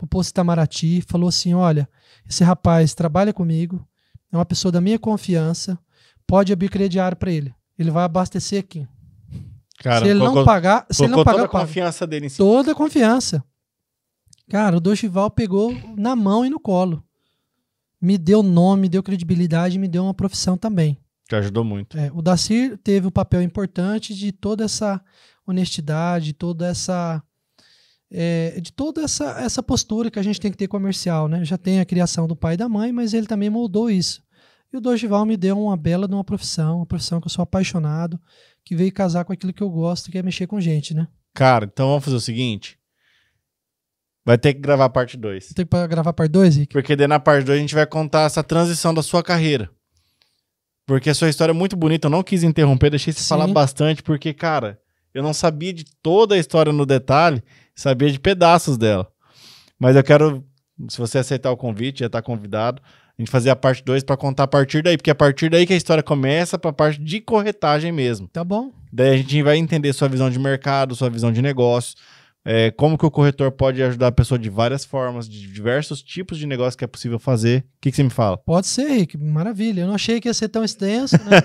o posto Itamaraty, falou assim, olha, esse rapaz trabalha comigo, é uma pessoa da minha confiança, pode abrir crediário para ele. Ele vai abastecer aqui. Cara, se ele não pagar, toda a confiança dele em si. Toda a confiança. Cara, o Dorival pegou na mão e no colo. Me deu nome, me deu credibilidade, me deu uma profissão também. Que ajudou muito. O Dacir teve o papel importante de toda essa honestidade, de toda essa postura que a gente tem que ter comercial, né? Já tem a criação do pai e da mãe, mas ele também moldou isso. E o Dorival me deu uma bela de uma profissão que eu sou apaixonado, que veio casar com aquilo que eu gosto, que é mexer com gente, né? Cara, então vamos fazer o seguinte. Vai ter que gravar a parte 2. Tem que gravar a parte 2, Rick? Porque daí na parte 2 a gente vai contar essa transição da sua carreira. Porque a sua história é muito bonita, eu não quis interromper, deixei você falar bastante, porque, cara, eu não sabia de toda a história no detalhe, sabia de pedaços dela. Mas eu quero, se você aceitar o convite, já tá convidado, a gente fazer a parte 2 para contar a partir daí, porque é a partir daí que a história começa pra parte de corretagem mesmo. Tá bom. Daí a gente vai entender sua visão de mercado, sua visão de negócio, como que o corretor pode ajudar a pessoa de várias formas, de diversos tipos de negócio que é possível fazer. O que você me fala? Pode ser, Rick. Maravilha. Eu não achei que ia ser tão extenso, né?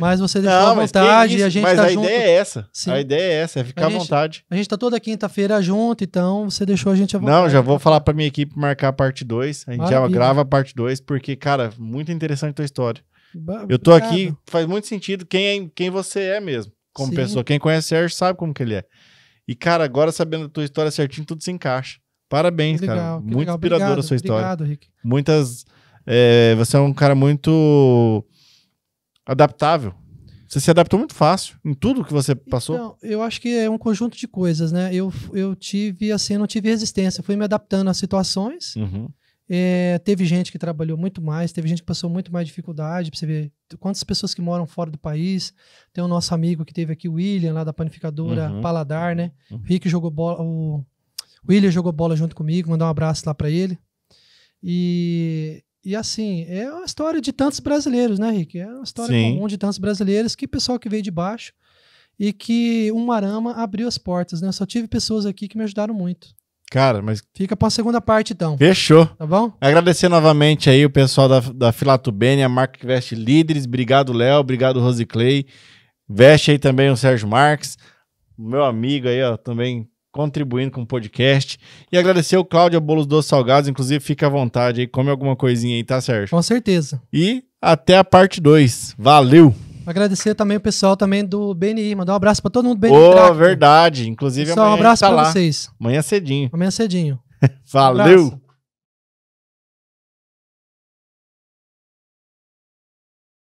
Mas você deixou à vontade e a gente tá junto. Mas a ideia é essa. Sim. A ideia é essa, é ficar à vontade. A gente tá toda quinta-feira junto, então você deixou a gente à vontade. Não, já vou falar pra minha equipe marcar a parte 2. A gente já grava a parte 2, porque, cara, muito interessante a tua história. Eu tô aqui, faz muito sentido quem você é mesmo, como pessoa. Quem conhece o Sérgio sabe como que ele é. E, cara, agora sabendo a tua história certinho, tudo se encaixa. Parabéns, cara. Muito inspiradora a sua história. Obrigado, Rick. Você é um cara muito adaptável. Você se adaptou muito fácil em tudo que você passou. Então, eu acho que é um conjunto de coisas, né? Eu tive, assim, não tive resistência. Fui me adaptando às situações. Uhum. Teve gente que trabalhou muito mais, teve gente que passou muito mais dificuldade, pra você ver quantas pessoas que moram fora do país. Tem o nosso amigo que teve aqui, o William, lá da panificadora Paladar, né? O Rick jogou bola, o William jogou bola junto comigo, mandar um abraço lá pra ele. E assim, é uma história de tantos brasileiros, né, Rick? É uma história comum de tantos brasileiros, que pessoal que veio de baixo e que o Marama abriu as portas, né? Eu só tive pessoas aqui que me ajudaram muito. Cara, mas... Fica pra segunda parte, então. Fechou. Tá bom? Agradecer novamente aí o pessoal da Filatubene, a marca que veste líderes. Obrigado, Léo. Obrigado, Rosiclay. Veste aí também o Sérgio Marques, meu amigo aí, ó, também contribuindo com o podcast. E agradecer o Cláudio Bolos Doces Salgados. Inclusive, fica à vontade aí, come alguma coisinha aí, tá, Sérgio? Com certeza. E até a parte 2. Valeu! Agradecer também o pessoal também do BNI, mandar um abraço pra todo mundo do BNI. Verdade. Inclusive, pessoal, amanhã um abraço tá pra lá. vocês. Amanhã cedinho. Amanhã cedinho. Valeu! Um abraço.